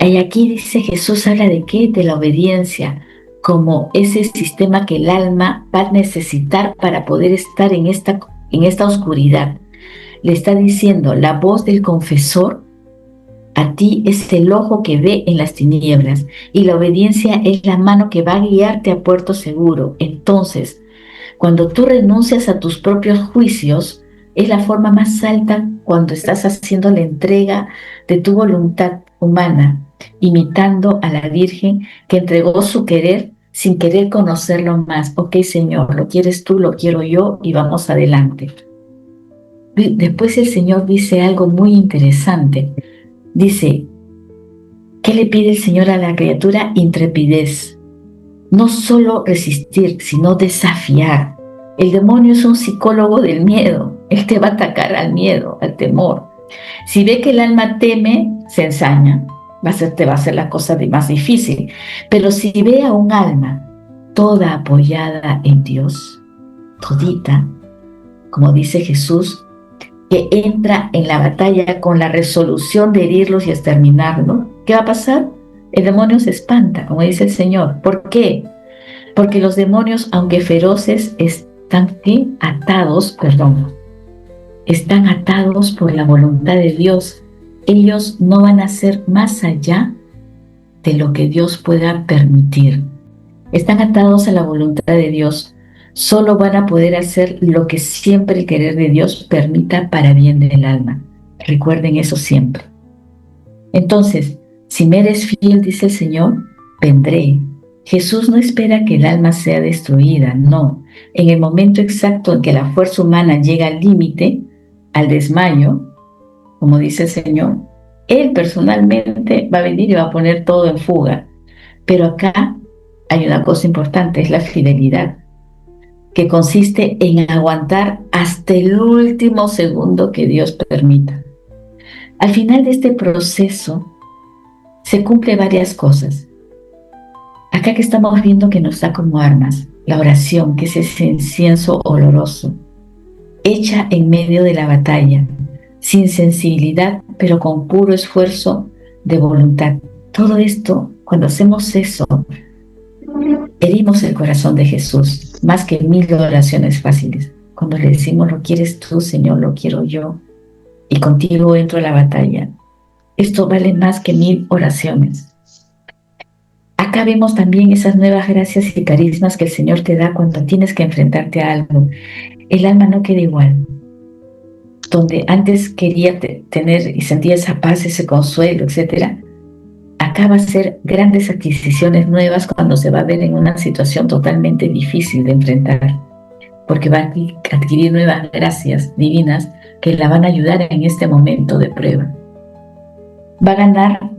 Y aquí dice Jesús, habla de qué? De la obediencia, como ese sistema que el alma va a necesitar para poder estar en esta oscuridad. Le está diciendo, la voz del confesor a ti es el ojo que ve en las tinieblas, y la obediencia es la mano que va a guiarte a puerto seguro. Entonces, cuando tú renuncias a tus propios juicios, es la forma más alta cuando estás haciendo la entrega de tu voluntad humana, imitando a la Virgen que entregó su querer sin querer conocerlo más. Ok, Señor, lo quieres tú, lo quiero yo, y vamos adelante. Después el Señor dice algo muy interesante. Dice, ¿qué le pide el Señor a la criatura? Intrepidez. No solo resistir, sino desafiar. El demonio es un psicólogo del miedo. Él te va a atacar al miedo, al temor. Si ve que el alma teme, se ensaña. Te va a hacer la cosa más difícil. Pero si ve a un alma toda apoyada en Dios, todita, como dice Jesús, que entra en la batalla con la resolución de herirlos y exterminarlos, ¿qué va a pasar? El demonio se espanta, como dice el Señor. ¿Por qué? Porque los demonios, aunque feroces, están están atados por la voluntad de Dios. Ellos no van a hacer más allá de lo que Dios pueda permitir. Están atados a la voluntad de Dios. Solo van a poder hacer lo que siempre el querer de Dios permita para bien del alma. Recuerden eso siempre. Entonces, si me eres fiel, dice el Señor, vendré. Jesús no espera que el alma sea destruida, no. En el momento exacto en que la fuerza humana llega al límite, al desmayo, como dice el Señor, Él personalmente va a venir y va a poner todo en fuga. Pero acá hay una cosa importante, es la fidelidad, que consiste en aguantar hasta el último segundo que Dios permita. Al final de este proceso se cumplen varias cosas. Acá que estamos viendo que nos da como armas la oración, que es ese incienso oloroso, hecha en medio de la batalla, sin sensibilidad, pero con puro esfuerzo de voluntad. Todo esto, cuando hacemos eso, herimos el corazón de Jesús, más que 1000 oraciones fáciles. Cuando le decimos, lo quieres tú, Señor, lo quiero yo, y contigo entro a la batalla. Esto vale más que 1000 oraciones. Acá vemos también esas nuevas gracias y carismas que el Señor te da cuando tienes que enfrentarte a algo. El alma no queda igual. Donde antes quería tener y sentía esa paz, ese consuelo, etc., acá va a ser grandes adquisiciones nuevas cuando se va a ver en una situación totalmente difícil de enfrentar, porque va a adquirir nuevas gracias divinas que la van a ayudar en este momento de prueba. Va a ganar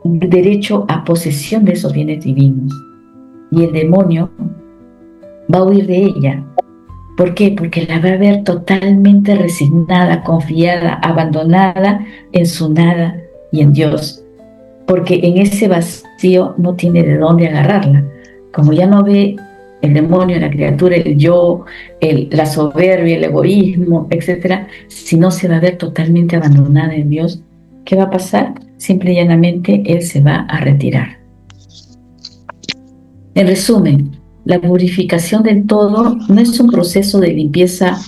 derecho a posesión de esos bienes divinos y el demonio va a huir de ella. ¿Por qué? Porque la va a ver totalmente resignada, confiada, abandonada en su nada y en Dios. Porque en ese vacío no tiene de dónde agarrarla. Como ya no ve el demonio, la criatura, el yo, la soberbia, el egoísmo, etc., si no se va a ver totalmente abandonada en Dios, ¿qué va a pasar? Simple y llanamente, él se va a retirar. En resumen, la purificación del todo no es un proceso de limpieza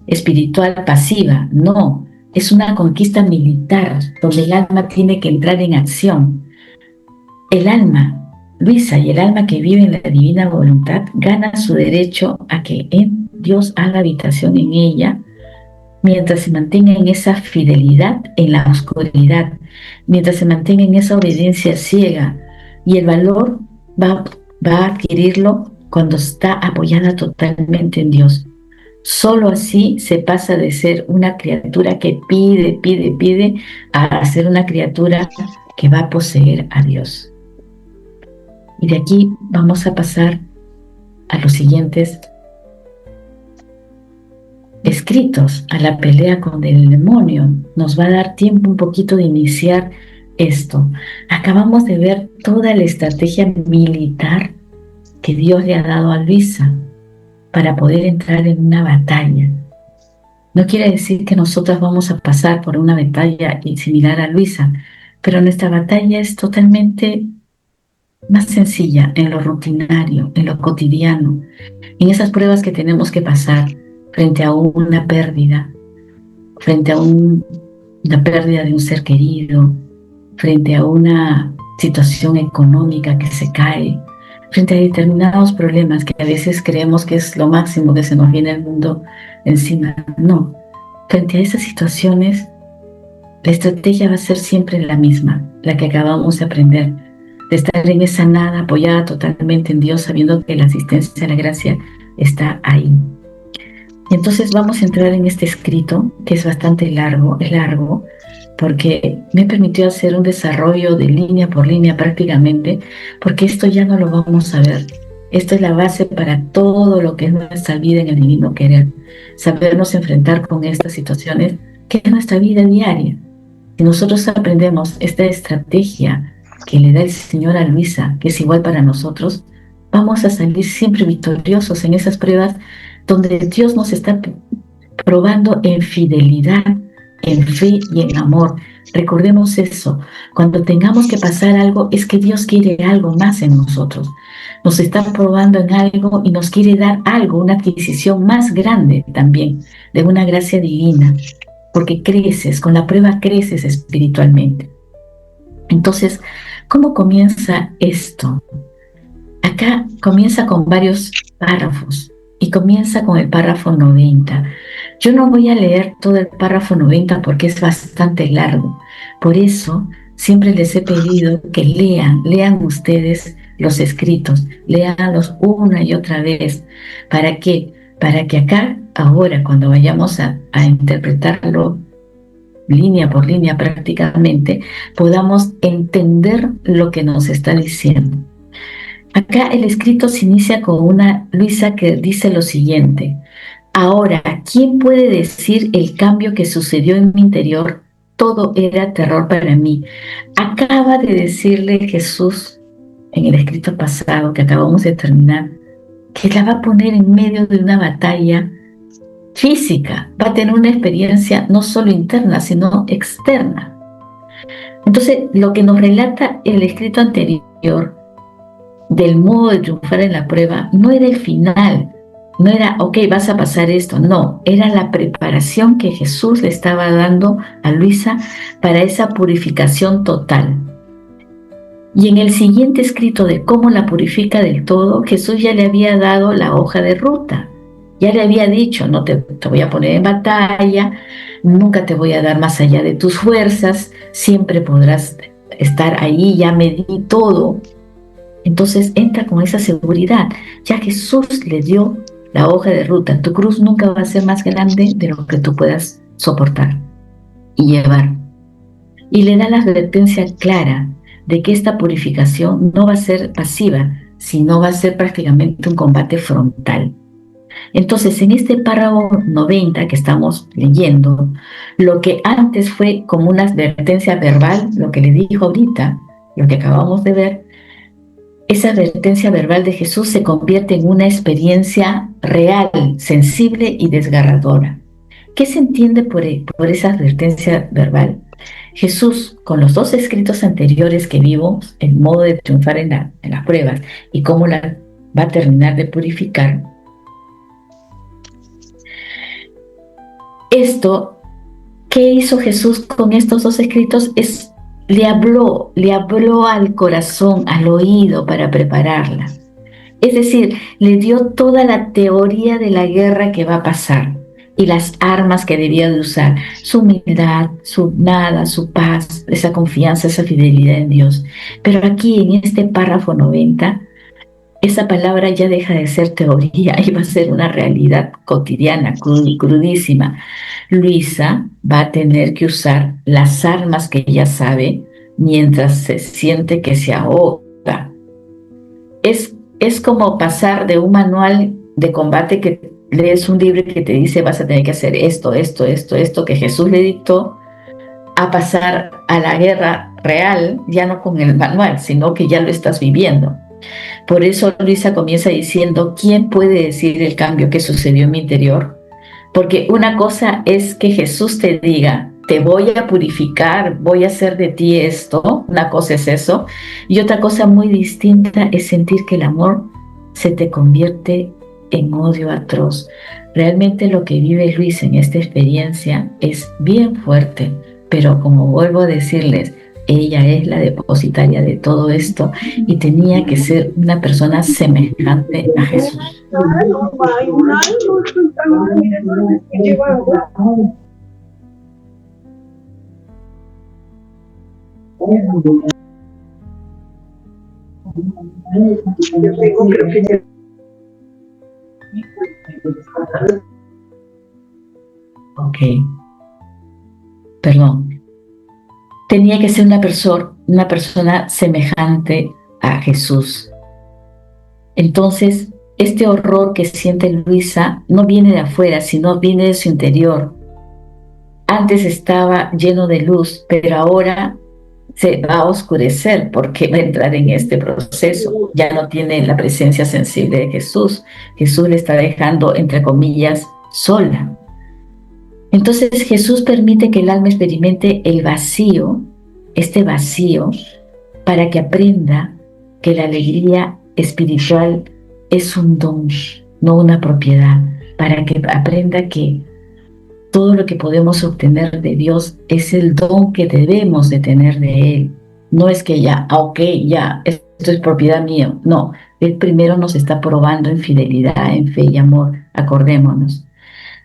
espiritual pasiva, no, es una conquista militar donde el alma tiene que entrar en acción. El alma, Luisa, y el alma que vive en la divina voluntad gana su derecho a que Dios haga habitación en ella mientras se mantenga en esa fidelidad en la oscuridad, mientras se mantenga en esa obediencia ciega, y el valor va a adquirirlo cuando está apoyada totalmente en Dios. Solo así se pasa de ser una criatura que pide, a ser una criatura que va a poseer a Dios. Y de aquí vamos a pasar a los siguientes escritos, a la pelea con el demonio. Nos va a dar tiempo un poquito de iniciar esto. Acabamos de ver toda la estrategia militar que Dios le ha dado a Luisa para poder entrar en una batalla. No quiere decir que nosotras vamos a pasar por una batalla similar a Luisa, pero nuestra batalla es totalmente más sencilla en lo rutinario, en lo cotidiano, en esas pruebas que tenemos que pasar frente a una pérdida, frente a una pérdida de un ser querido, frente a una situación económica que se cae, frente a determinados problemas que a veces creemos que es lo máximo que se nos viene al mundo encima. No, frente a esas situaciones, la estrategia va a ser siempre la misma, la que acabamos de aprender, de estar en esa nada apoyada totalmente en Dios, sabiendo que la asistencia a la gracia está ahí. Y entonces vamos a entrar en este escrito, que es bastante largo, porque me permitió hacer un desarrollo de línea por línea prácticamente, porque esto ya no lo vamos a ver Esto es la base para todo lo que es nuestra vida en el divino querer. Sabernos enfrentar con estas situaciones, que es nuestra vida diaria. Si nosotros aprendemos esta estrategia que le da el Señor a Luisa, que es igual para nosotros, vamos a salir siempre victoriosos en esas pruebas donde Dios nos está probando en fidelidad, en fe y en amor. Recordemos eso. Cuando tengamos que pasar algo, es que Dios quiere algo más en nosotros. Nos está probando en algo y nos quiere dar algo, una adquisición más grande también, de una gracia divina, porque creces, con la prueba creces espiritualmente. Entonces, ¿cómo comienza esto? Acá comienza con varios párrafos y comienza con el párrafo 90. Yo no voy a leer todo el párrafo 90 porque es bastante largo. Por eso siempre les he pedido que lean ustedes los escritos, léanlos una y otra vez. ¿Para qué? Para que acá, ahora, cuando vayamos a interpretarlo línea por línea prácticamente, podamos entender lo que nos está diciendo. Acá el escrito se inicia con una Luisa que dice lo siguiente: ahora, ¿quién puede decir el cambio que sucedió en mi interior? Todo era terror para mí. Acaba de decirle Jesús en el escrito pasado que acabamos de terminar, que la va a poner en medio de una batalla física, va a tener una experiencia no solo interna, sino externa. Entonces, lo que nos relata el escrito anterior del modo de triunfar en la prueba no era el final, no era, ok, vas a pasar esto, no, era la preparación que Jesús le estaba dando a Luisa para esa purificación total. Y en el siguiente escrito de cómo la purifica del todo, Jesús ya le había dado la hoja de ruta. Ya le había dicho, no te voy a poner en batalla, nunca te voy a dar más allá de tus fuerzas, siempre podrás estar ahí, ya me di todo. Entonces entra con esa seguridad. Ya Jesús le dio la hoja de ruta. Tu cruz nunca va a ser más grande de lo que tú puedas soportar y llevar. Y le da la advertencia clara de que esta purificación no va a ser pasiva, sino va a ser prácticamente un combate frontal. Entonces, en este párrafo 90 que estamos leyendo, lo que antes fue como una advertencia verbal, lo que le dijo ahorita, lo que acabamos de ver, esa advertencia verbal de Jesús se convierte en una experiencia real, sensible y desgarradora. ¿Qué se entiende por esa advertencia verbal? Jesús, con los dos escritos anteriores que vimos, el modo de triunfar en las pruebas y cómo la va a terminar de purificar, esto, ¿qué hizo Jesús con estos dos escritos? Le habló al corazón, al oído para prepararla. Es decir, le dio toda la teoría de la guerra que va a pasar y las armas que debía de usar, su humildad, su nada, su paz, esa confianza, esa fidelidad en Dios. Pero aquí en este párrafo 90, esa palabra ya deja de ser teoría y va a ser una realidad cotidiana, crudísima. Luisa va a tener que usar las armas que ella sabe mientras se siente que se ahoga. Es como pasar de un manual de combate que lees un libro que te dice vas a tener que hacer esto, que Jesús le dictó, a pasar a la guerra real, ya no con el manual, sino que ya lo estás viviendo. Por eso Luisa comienza diciendo, ¿quién puede decir el cambio que sucedió en mi interior? Porque una cosa es que Jesús te diga, te voy a purificar, voy a hacer de ti esto, una cosa es eso, y otra cosa muy distinta es sentir que el amor se te convierte en odio atroz. Realmente lo que vive Luis en esta experiencia es bien fuerte, pero como vuelvo a decirles, ella es la depositaria de todo esto y tenía que ser una persona semejante a Jesús. Ok, perdón. Tenía que ser una persona semejante a Jesús. Entonces, este horror que siente Luisa no viene de afuera, sino viene de su interior. Antes estaba lleno de luz, pero ahora se va a oscurecer porque va a entrar en este proceso. Ya no tiene la presencia sensible de Jesús. Jesús le está dejando, entre comillas, sola. Entonces Jesús permite que el alma experimente el vacío, este vacío, para que aprenda que la alegría espiritual es un don, no una propiedad, para que aprenda que todo lo que podemos obtener de Dios es el don que debemos de tener de Él. No es que ya, ok, ya, esto es propiedad mía. No, Él primero nos está probando en fidelidad, en fe y amor. Acordémonos.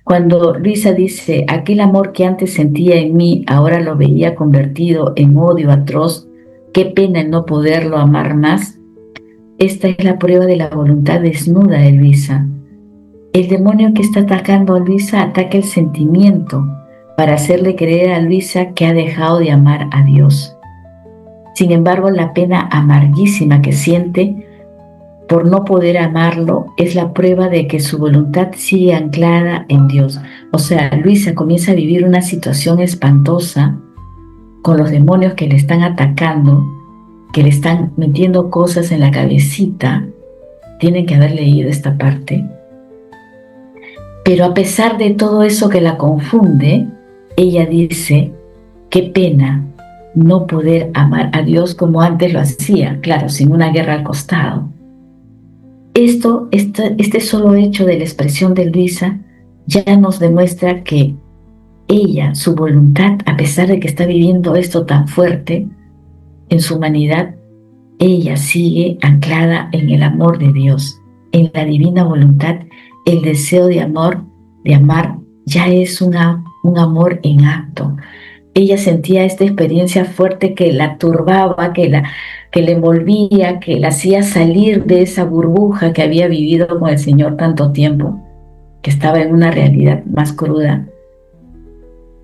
Cuando Luisa dice, aquel amor que antes sentía en mí, ahora lo veía convertido en odio atroz, qué pena el no poderlo amar más. Esta es la prueba de la voluntad desnuda de Luisa. El demonio que está atacando a Luisa ataca el sentimiento para hacerle creer a Luisa que ha dejado de amar a Dios. Sin embargo, la pena amarguísima que siente por no poder amarlo es la prueba de que su voluntad sigue anclada en Dios. O sea, Luisa comienza a vivir una situación espantosa con los demonios que le están atacando, que le están metiendo cosas en la cabecita. Tienen que haber leído esta parte. Pero a pesar de todo eso que la confunde, ella dice, qué pena no poder amar a Dios como antes lo hacía, claro, sin una guerra al costado. Este solo hecho de la expresión de Luisa ya nos demuestra que ella, su voluntad, a pesar de que está viviendo esto tan fuerte en su humanidad, ella sigue anclada en el amor de Dios, en la divina voluntad. El deseo de amar ya es un amor en acto. Ella sentía esta experiencia fuerte que la turbaba, que la envolvía, que la hacía salir de esa burbuja que había vivido con el Señor tanto tiempo, que estaba en una realidad más cruda.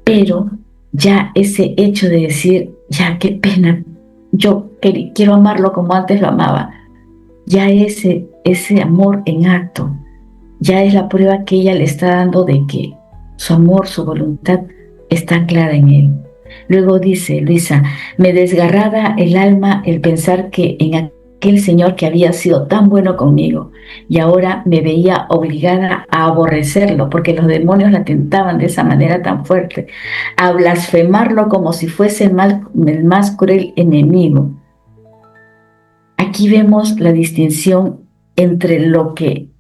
Pero ya ese hecho de decir, ya qué pena, yo quiero amarlo como antes lo amaba, ya ese amor en acto, ya es la prueba que ella le está dando de que su amor, su voluntad está anclada en él. Luego dice Luisa, me desgarraba el alma el pensar que en aquel Señor que había sido tan bueno conmigo y ahora me veía obligada a aborrecerlo porque los demonios la tentaban de esa manera tan fuerte, a blasfemarlo como si fuese el más cruel enemigo. Aquí vemos la distinción entre lo que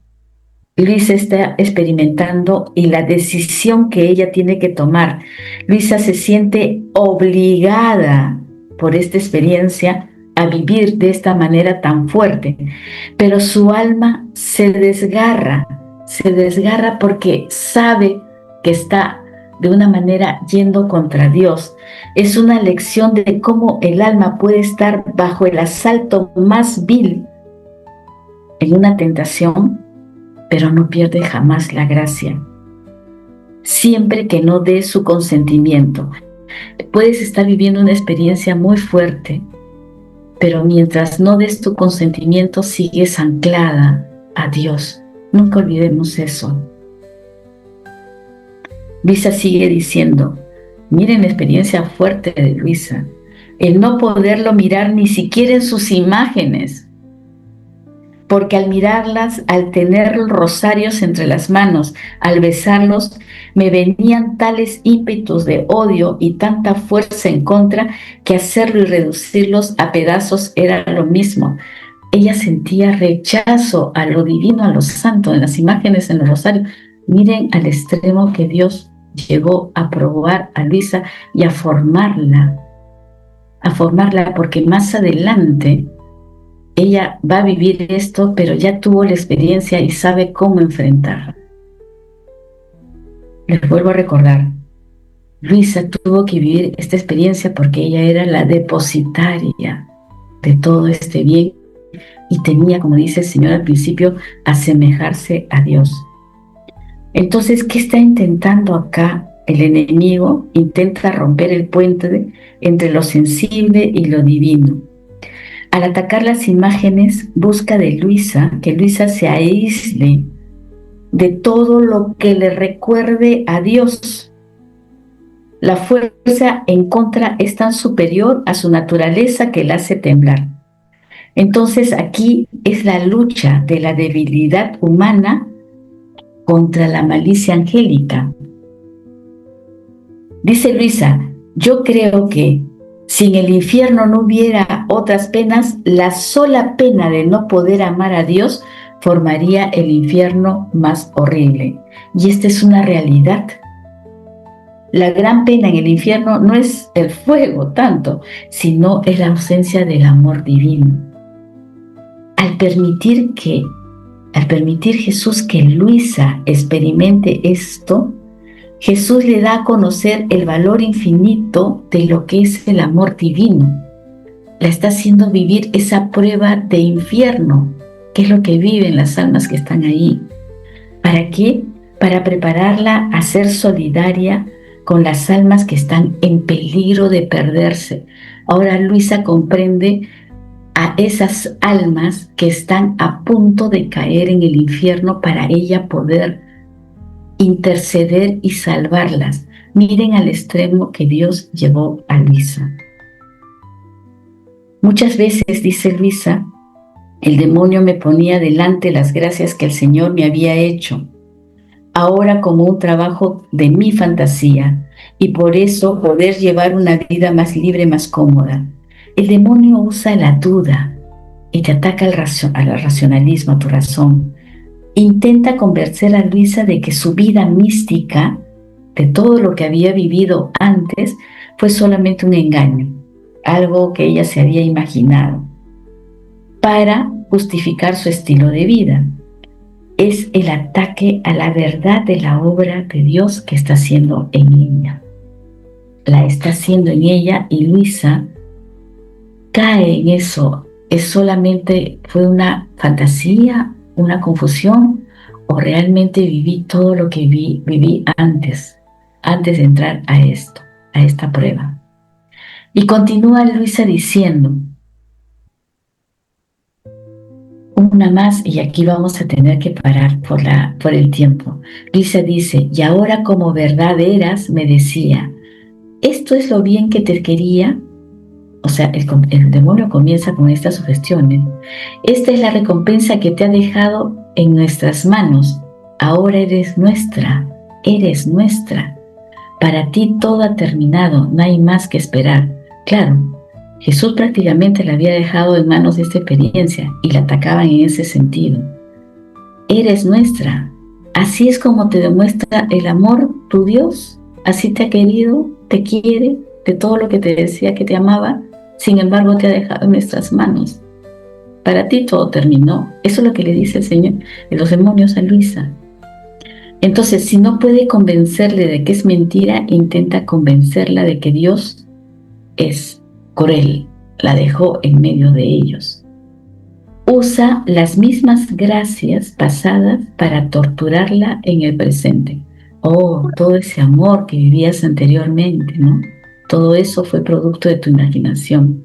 Luisa está experimentando y la decisión que ella tiene que tomar. Luisa se siente obligada por esta experiencia a vivir de esta manera tan fuerte, pero su alma se desgarra porque sabe que está de una manera yendo contra Dios. Es una lección de cómo el alma puede estar bajo el asalto más vil en una tentación, pero no pierde jamás la gracia, siempre que no dé su consentimiento. Puedes estar viviendo una experiencia muy fuerte, pero mientras no des tu consentimiento sigues anclada a Dios. Nunca olvidemos eso. Luisa sigue diciendo, miren la experiencia fuerte de Luisa, el no poderlo mirar ni siquiera en sus imágenes, porque al mirarlas, al tener los rosarios entre las manos, al besarlos, me venían tales ímpetus de odio y tanta fuerza en contra que hacerlo y reducirlos a pedazos era lo mismo. Ella sentía rechazo a lo divino, a lo santo, en las imágenes, en los rosarios. Miren al extremo que Dios llegó a probar a Luisa y a formarla, porque más adelante ella va a vivir esto, pero ya tuvo la experiencia y sabe cómo enfrentarla. Les vuelvo a recordar, Luisa tuvo que vivir esta experiencia porque ella era la depositaria de todo este bien y tenía, como dice el Señor al principio, asemejarse a Dios. Entonces, ¿qué está intentando acá? El enemigo intenta romper el puente entre lo sensible y lo divino. al atacar las imágenes, busca de Luisa que Luisa se aísle de todo lo que le recuerde a Dios. La fuerza en contra es tan superior a su naturaleza que la hace temblar. Entonces aquí es la lucha de la debilidad humana contra la malicia angélica. Dice Luisa, yo creo que si en el infierno no hubiera otras penas, la sola pena de no poder amar a Dios formaría el infierno más horrible. Y esta es una realidad. La gran pena en el infierno no es el fuego tanto, sino es la ausencia del amor divino. Al permitir Jesús que Luisa experimente esto, Jesús le da a conocer el valor infinito de lo que es el amor divino. La está haciendo vivir esa prueba de infierno, que es lo que viven las almas que están ahí. ¿Para qué? Para prepararla a ser solidaria con las almas que están en peligro de perderse. Ahora Luisa comprende a esas almas que están a punto de caer en el infierno para ella poder interceder y salvarlas. Miren al extremo que Dios llevó a Luisa. Muchas veces, dice Luisa, el demonio me ponía delante las gracias que el Señor me había hecho, ahora como un trabajo de mi fantasía, y por eso poder llevar una vida más libre, más cómoda. El demonio usa la duda y te ataca al racionalismo, a tu razón. Intenta convencer a Luisa de que su vida mística, de todo lo que había vivido antes, fue solamente un engaño, algo que ella se había imaginado, para justificar su estilo de vida. Es el ataque a la verdad de la obra de Dios que está haciendo en ella. La está haciendo en ella y Luisa cae en eso. ¿Fue una fantasía, una confusión, o realmente viví todo lo que viví antes de entrar a esta prueba? Y continúa Luisa diciendo, una más, y aquí vamos a tener que parar por el tiempo. Luisa dice, y ahora como verdad eras, me decía, esto es lo bien que te quería. O sea, el demonio comienza con estas sugestiones. Esta es la recompensa que te ha dejado en nuestras manos. Ahora eres nuestra. Para ti todo ha terminado, no hay más que esperar. Claro, Jesús prácticamente la había dejado en manos de esta experiencia y la atacaban en ese sentido. Eres nuestra. Así es como te demuestra el amor tu Dios. Así te ha querido, te quiere, de todo lo que te decía que te amaba. Sin embargo, te ha dejado en nuestras manos. Para ti todo terminó. Eso es lo que le dice el Señor de los demonios a Luisa. Entonces, si no puede convencerle de que es mentira, intenta convencerla de que Dios es cruel. La dejó en medio de ellos. Usa las mismas gracias pasadas para torturarla en el presente. Oh, todo ese amor que vivías anteriormente, ¿no? Todo eso fue producto de tu imaginación,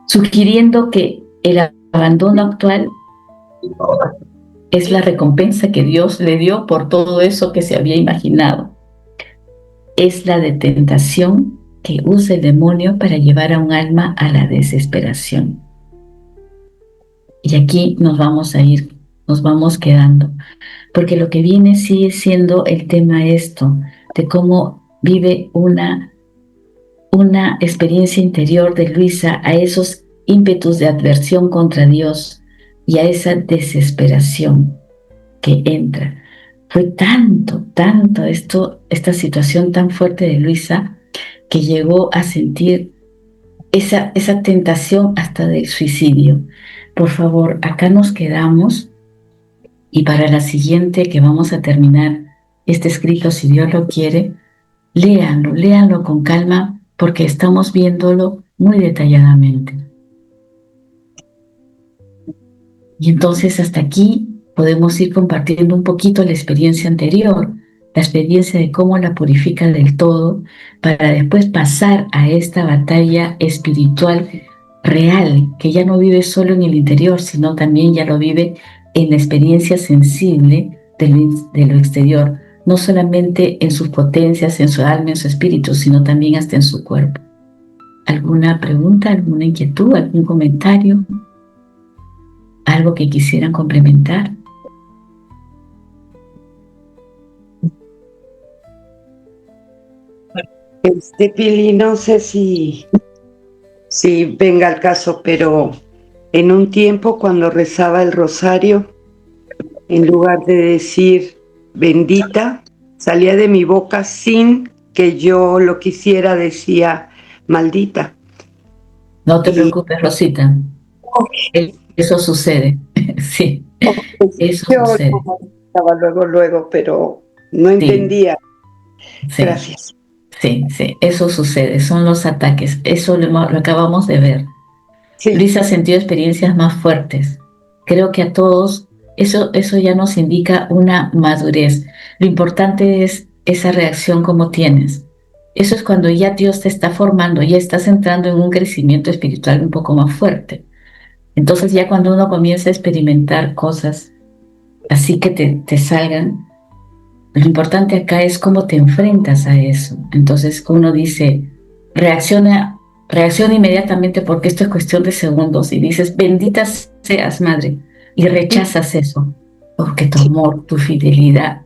sugiriendo que el abandono actual es la recompensa que Dios le dio por todo eso que se había imaginado. Es la de tentación que usa el demonio para llevar a un alma a la desesperación. Y aquí nos vamos quedando, porque lo que viene sigue siendo el tema de cómo vive una experiencia interior de Luisa a esos ímpetus de adversión contra Dios y a esa desesperación que entra. Fue tanto esta situación tan fuerte de Luisa que llegó a sentir esa tentación hasta del suicidio. Por favor, acá nos quedamos y para la siguiente que vamos a terminar este escrito, si Dios lo quiere, léanlo con calma porque estamos viéndolo muy detalladamente. Y entonces hasta aquí podemos ir compartiendo un poquito la experiencia anterior, la experiencia de cómo la purifica del todo, para después pasar a esta batalla espiritual real, que ya no vive solo en el interior, sino también ya lo vive en la experiencia sensible de lo exterior, no solamente en sus potencias, en su alma, en su espíritu, sino también hasta en su cuerpo. ¿Alguna pregunta, alguna inquietud, algún comentario? ¿Algo que quisieran complementar? Pili, no sé si venga al caso, pero en un tiempo cuando rezaba el rosario, en lugar de decir bendita, salía de mi boca sin que yo lo quisiera, decía maldita. No te preocupes, Rosita. Eso sucede. Sí, eso Yo sucede. estaba luego, pero no Sí, entendía. sí, Gracias. sí, sí. Eso sucede. Son los ataques. Eso lo acabamos de ver. Sí, Luis ha sentido experiencias más fuertes. Creo que a todos eso ya nos indica una madurez. Lo importante es esa reacción como tienes. Eso es cuando ya Dios te está formando, ya estás entrando en un crecimiento espiritual un poco más fuerte. Entonces ya cuando uno comienza a experimentar cosas así que te salgan, lo importante acá es cómo te enfrentas a eso. Entonces uno dice, reacciona inmediatamente porque esto es cuestión de segundos y dices, bendita seas, madre, y rechazas eso, porque tu sí, amor, tu fidelidad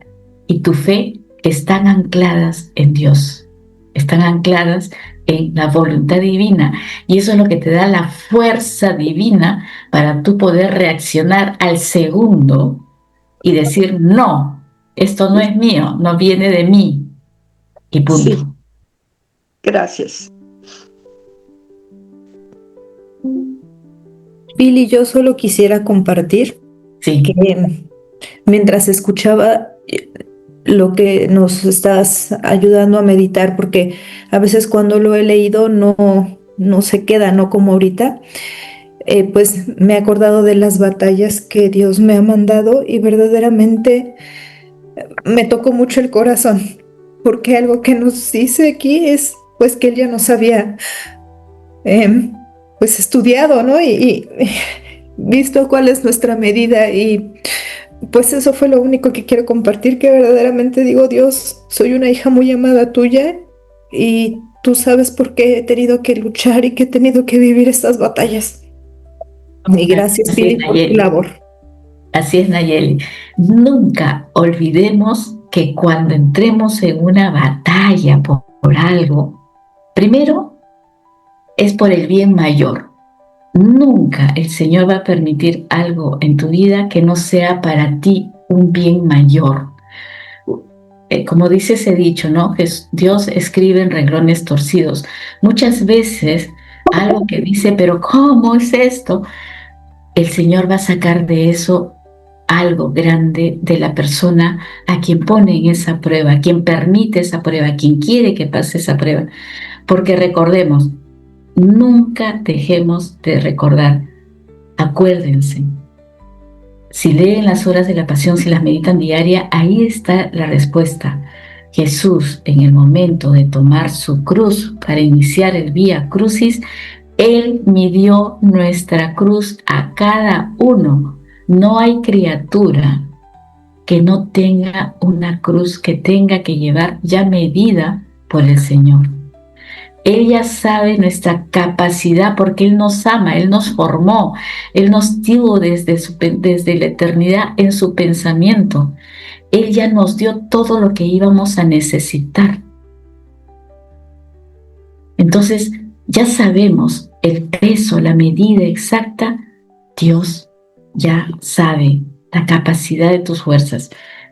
y tu fe están ancladas en Dios, están ancladas en la voluntad divina y eso es lo que te da la fuerza divina para tú poder reaccionar al segundo y decir, no, esto no es mío, no viene de mí y sí, punto. gracias. Billy, yo solo quisiera compartir Sí, que mientras escuchaba lo que nos estás ayudando a meditar, porque a veces cuando lo he leído no se queda, no como ahorita, pues me he acordado de las batallas que Dios me ha mandado y verdaderamente me tocó mucho el corazón, porque algo que nos dice aquí es pues que Él ya nos había pues estudiado, ¿no? Y visto cuál es nuestra medida y pues eso fue lo único que quiero compartir, que verdaderamente digo, Dios, soy una hija muy amada tuya y tú sabes por qué he tenido que luchar y que he tenido que vivir estas batallas. Y gracias, así es, Pili, por tu Nayeli. labor. Así es, Nayeli. Nunca olvidemos que cuando entremos en una batalla por algo, primero es por el bien mayor. Nunca el Señor va a permitir algo en tu vida que no sea para ti un bien mayor. Como dice ese dicho, ¿no? Que Dios escribe en renglones torcidos. Muchas veces algo que dice, pero ¿cómo es esto? El Señor va a sacar de eso algo grande de la persona a quien pone en esa prueba, a quien permite esa prueba, a quien quiere que pase esa prueba. Porque recordemos, nunca dejemos de recordar. Acuérdense, si leen las horas de la pasión, si las meditan diaria, ahí está la respuesta. Jesús, en el momento de tomar su cruz para iniciar el Vía Crucis, Él midió nuestra cruz a cada uno. No hay criatura que no tenga una cruz que tenga que llevar ya medida por el Señor. Él ya sabe nuestra capacidad porque Él nos ama, Él nos formó, Él nos tuvo desde la eternidad en su pensamiento. Él ya nos dio todo lo que íbamos a necesitar. Entonces, ya sabemos el peso, la medida exacta. Dios ya sabe la capacidad de tus fuerzas.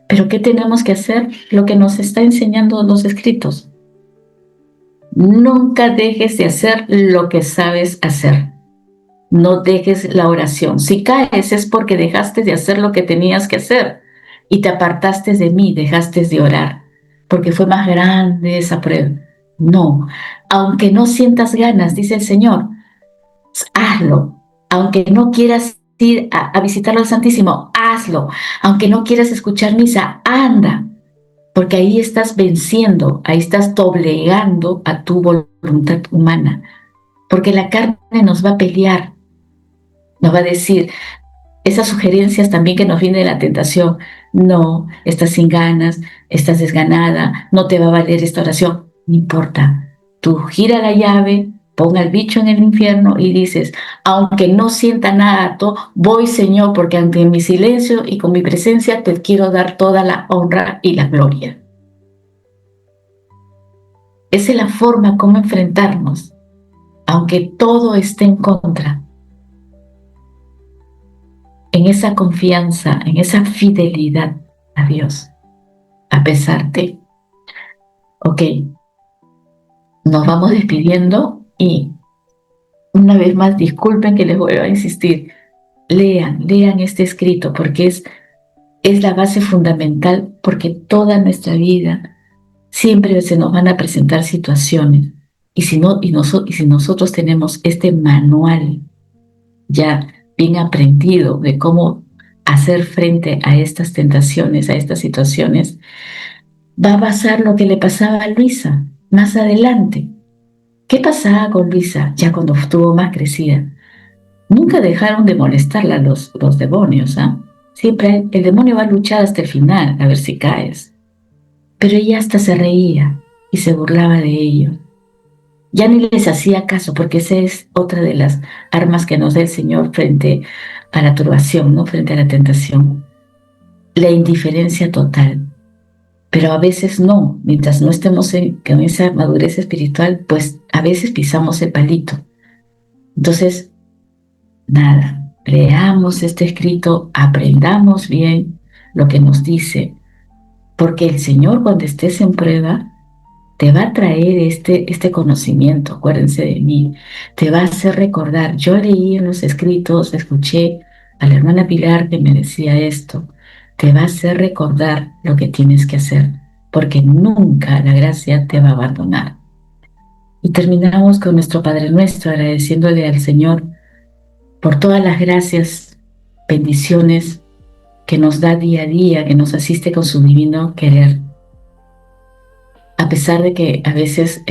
Pero ¿qué tenemos que hacer? Lo que nos está enseñando los escritos. Nunca dejes de hacer lo que sabes hacer. No dejes la oración. Si caes es porque dejaste de hacer lo que tenías que hacer y te apartaste de mí, dejaste de orar, porque fue más grande esa prueba. No, aunque no sientas ganas, dice el Señor, hazlo. Aunque no quieras ir a visitar al Santísimo, hazlo. Aunque no quieras escuchar misa, anda, porque ahí estás venciendo, ahí estás doblegando a tu voluntad humana. porque la carne nos va a pelear, nos va a decir esas sugerencias también que nos viene de la tentación. No, estás sin ganas, estás desganada, no te va a valer esta oración. No importa, tú gira la llave, pon al bicho en el infierno y dices, aunque no sienta nada, voy Señor, porque ante mi silencio y con mi presencia te quiero dar toda la honra y la gloria. Esa es la forma como enfrentarnos, aunque todo esté en contra, en esa confianza, en esa fidelidad a Dios, a pesar de. Ok, nos vamos despidiendo y una vez más, disculpen que les vuelva a insistir, lean este escrito porque es la base fundamental, porque toda nuestra vida siempre se nos van a presentar situaciones y si nosotros tenemos este manual ya bien aprendido de cómo hacer frente a estas tentaciones, a estas situaciones, va a pasar lo que le pasaba a Luisa más adelante. ¿Qué pasaba con Luisa ya cuando estuvo más crecida? Nunca dejaron de molestarla los demonios, ¿ah? Siempre el demonio va a luchar hasta el final, a ver si caes. Pero ella hasta se reía y se burlaba de ellos. Ya ni les hacía caso, porque esa es otra de las armas que nos da el Señor frente a la turbación, ¿no? Frente a la tentación. La indiferencia total. Pero a veces no, mientras no estemos con esa madurez espiritual, pues a veces pisamos el palito. Entonces, nada, leamos este escrito, aprendamos bien lo que nos dice, porque el Señor cuando estés en prueba te va a traer este conocimiento, acuérdense de mí, te va a hacer recordar. Yo leí en los escritos, escuché a la hermana Pilar que me decía esto, te va a hacer recordar lo que tienes que hacer, porque nunca la gracia te va a abandonar. Y terminamos con nuestro Padre Nuestro, agradeciéndole al Señor por todas las gracias, bendiciones que nos da día a día, que nos asiste con su divino querer. A pesar de que a veces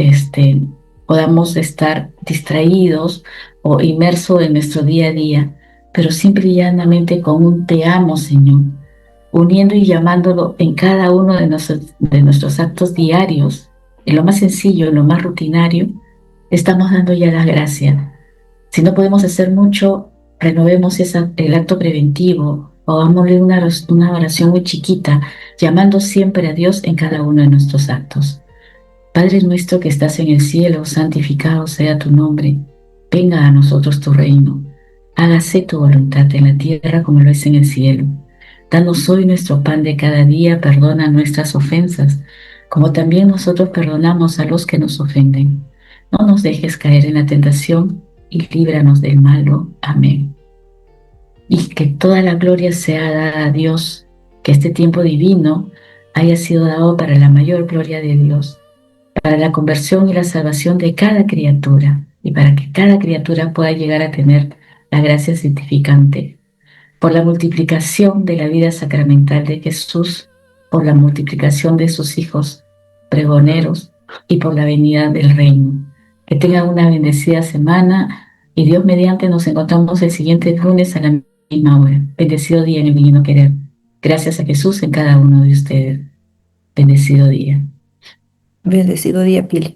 podamos estar distraídos o inmersos en nuestro día a día, pero simple y llanamente con un te amo, Señor, uniendo y llamándolo en cada uno de nuestros actos diarios, en lo más sencillo, en lo más rutinario, estamos dando ya la gracia. Si no podemos hacer mucho, renovemos el acto preventivo o hagámosle una oración muy chiquita, llamando siempre a Dios en cada uno de nuestros actos. Padre nuestro que estás en el cielo, santificado sea tu nombre. Venga a nosotros tu reino. Hágase tu voluntad en la tierra como lo es en el cielo. Danos hoy nuestro pan de cada día, perdona nuestras ofensas, como también nosotros perdonamos a los que nos ofenden. No nos dejes caer en la tentación y líbranos del malo. Amén. Y que toda la gloria sea dada a Dios, que este tiempo divino haya sido dado para la mayor gloria de Dios, para la conversión y la salvación de cada criatura y para que cada criatura pueda llegar a tener la gracia santificante, por la multiplicación de la vida sacramental de Jesús, por la multiplicación de sus hijos pregoneros y por la venida del reino. Que tengan una bendecida semana y Dios mediante nos encontramos el siguiente lunes a la misma hora. Bendecido día en el divino querer. Gracias a Jesús en cada uno de ustedes. Bendecido día. Bendecido día, Pili.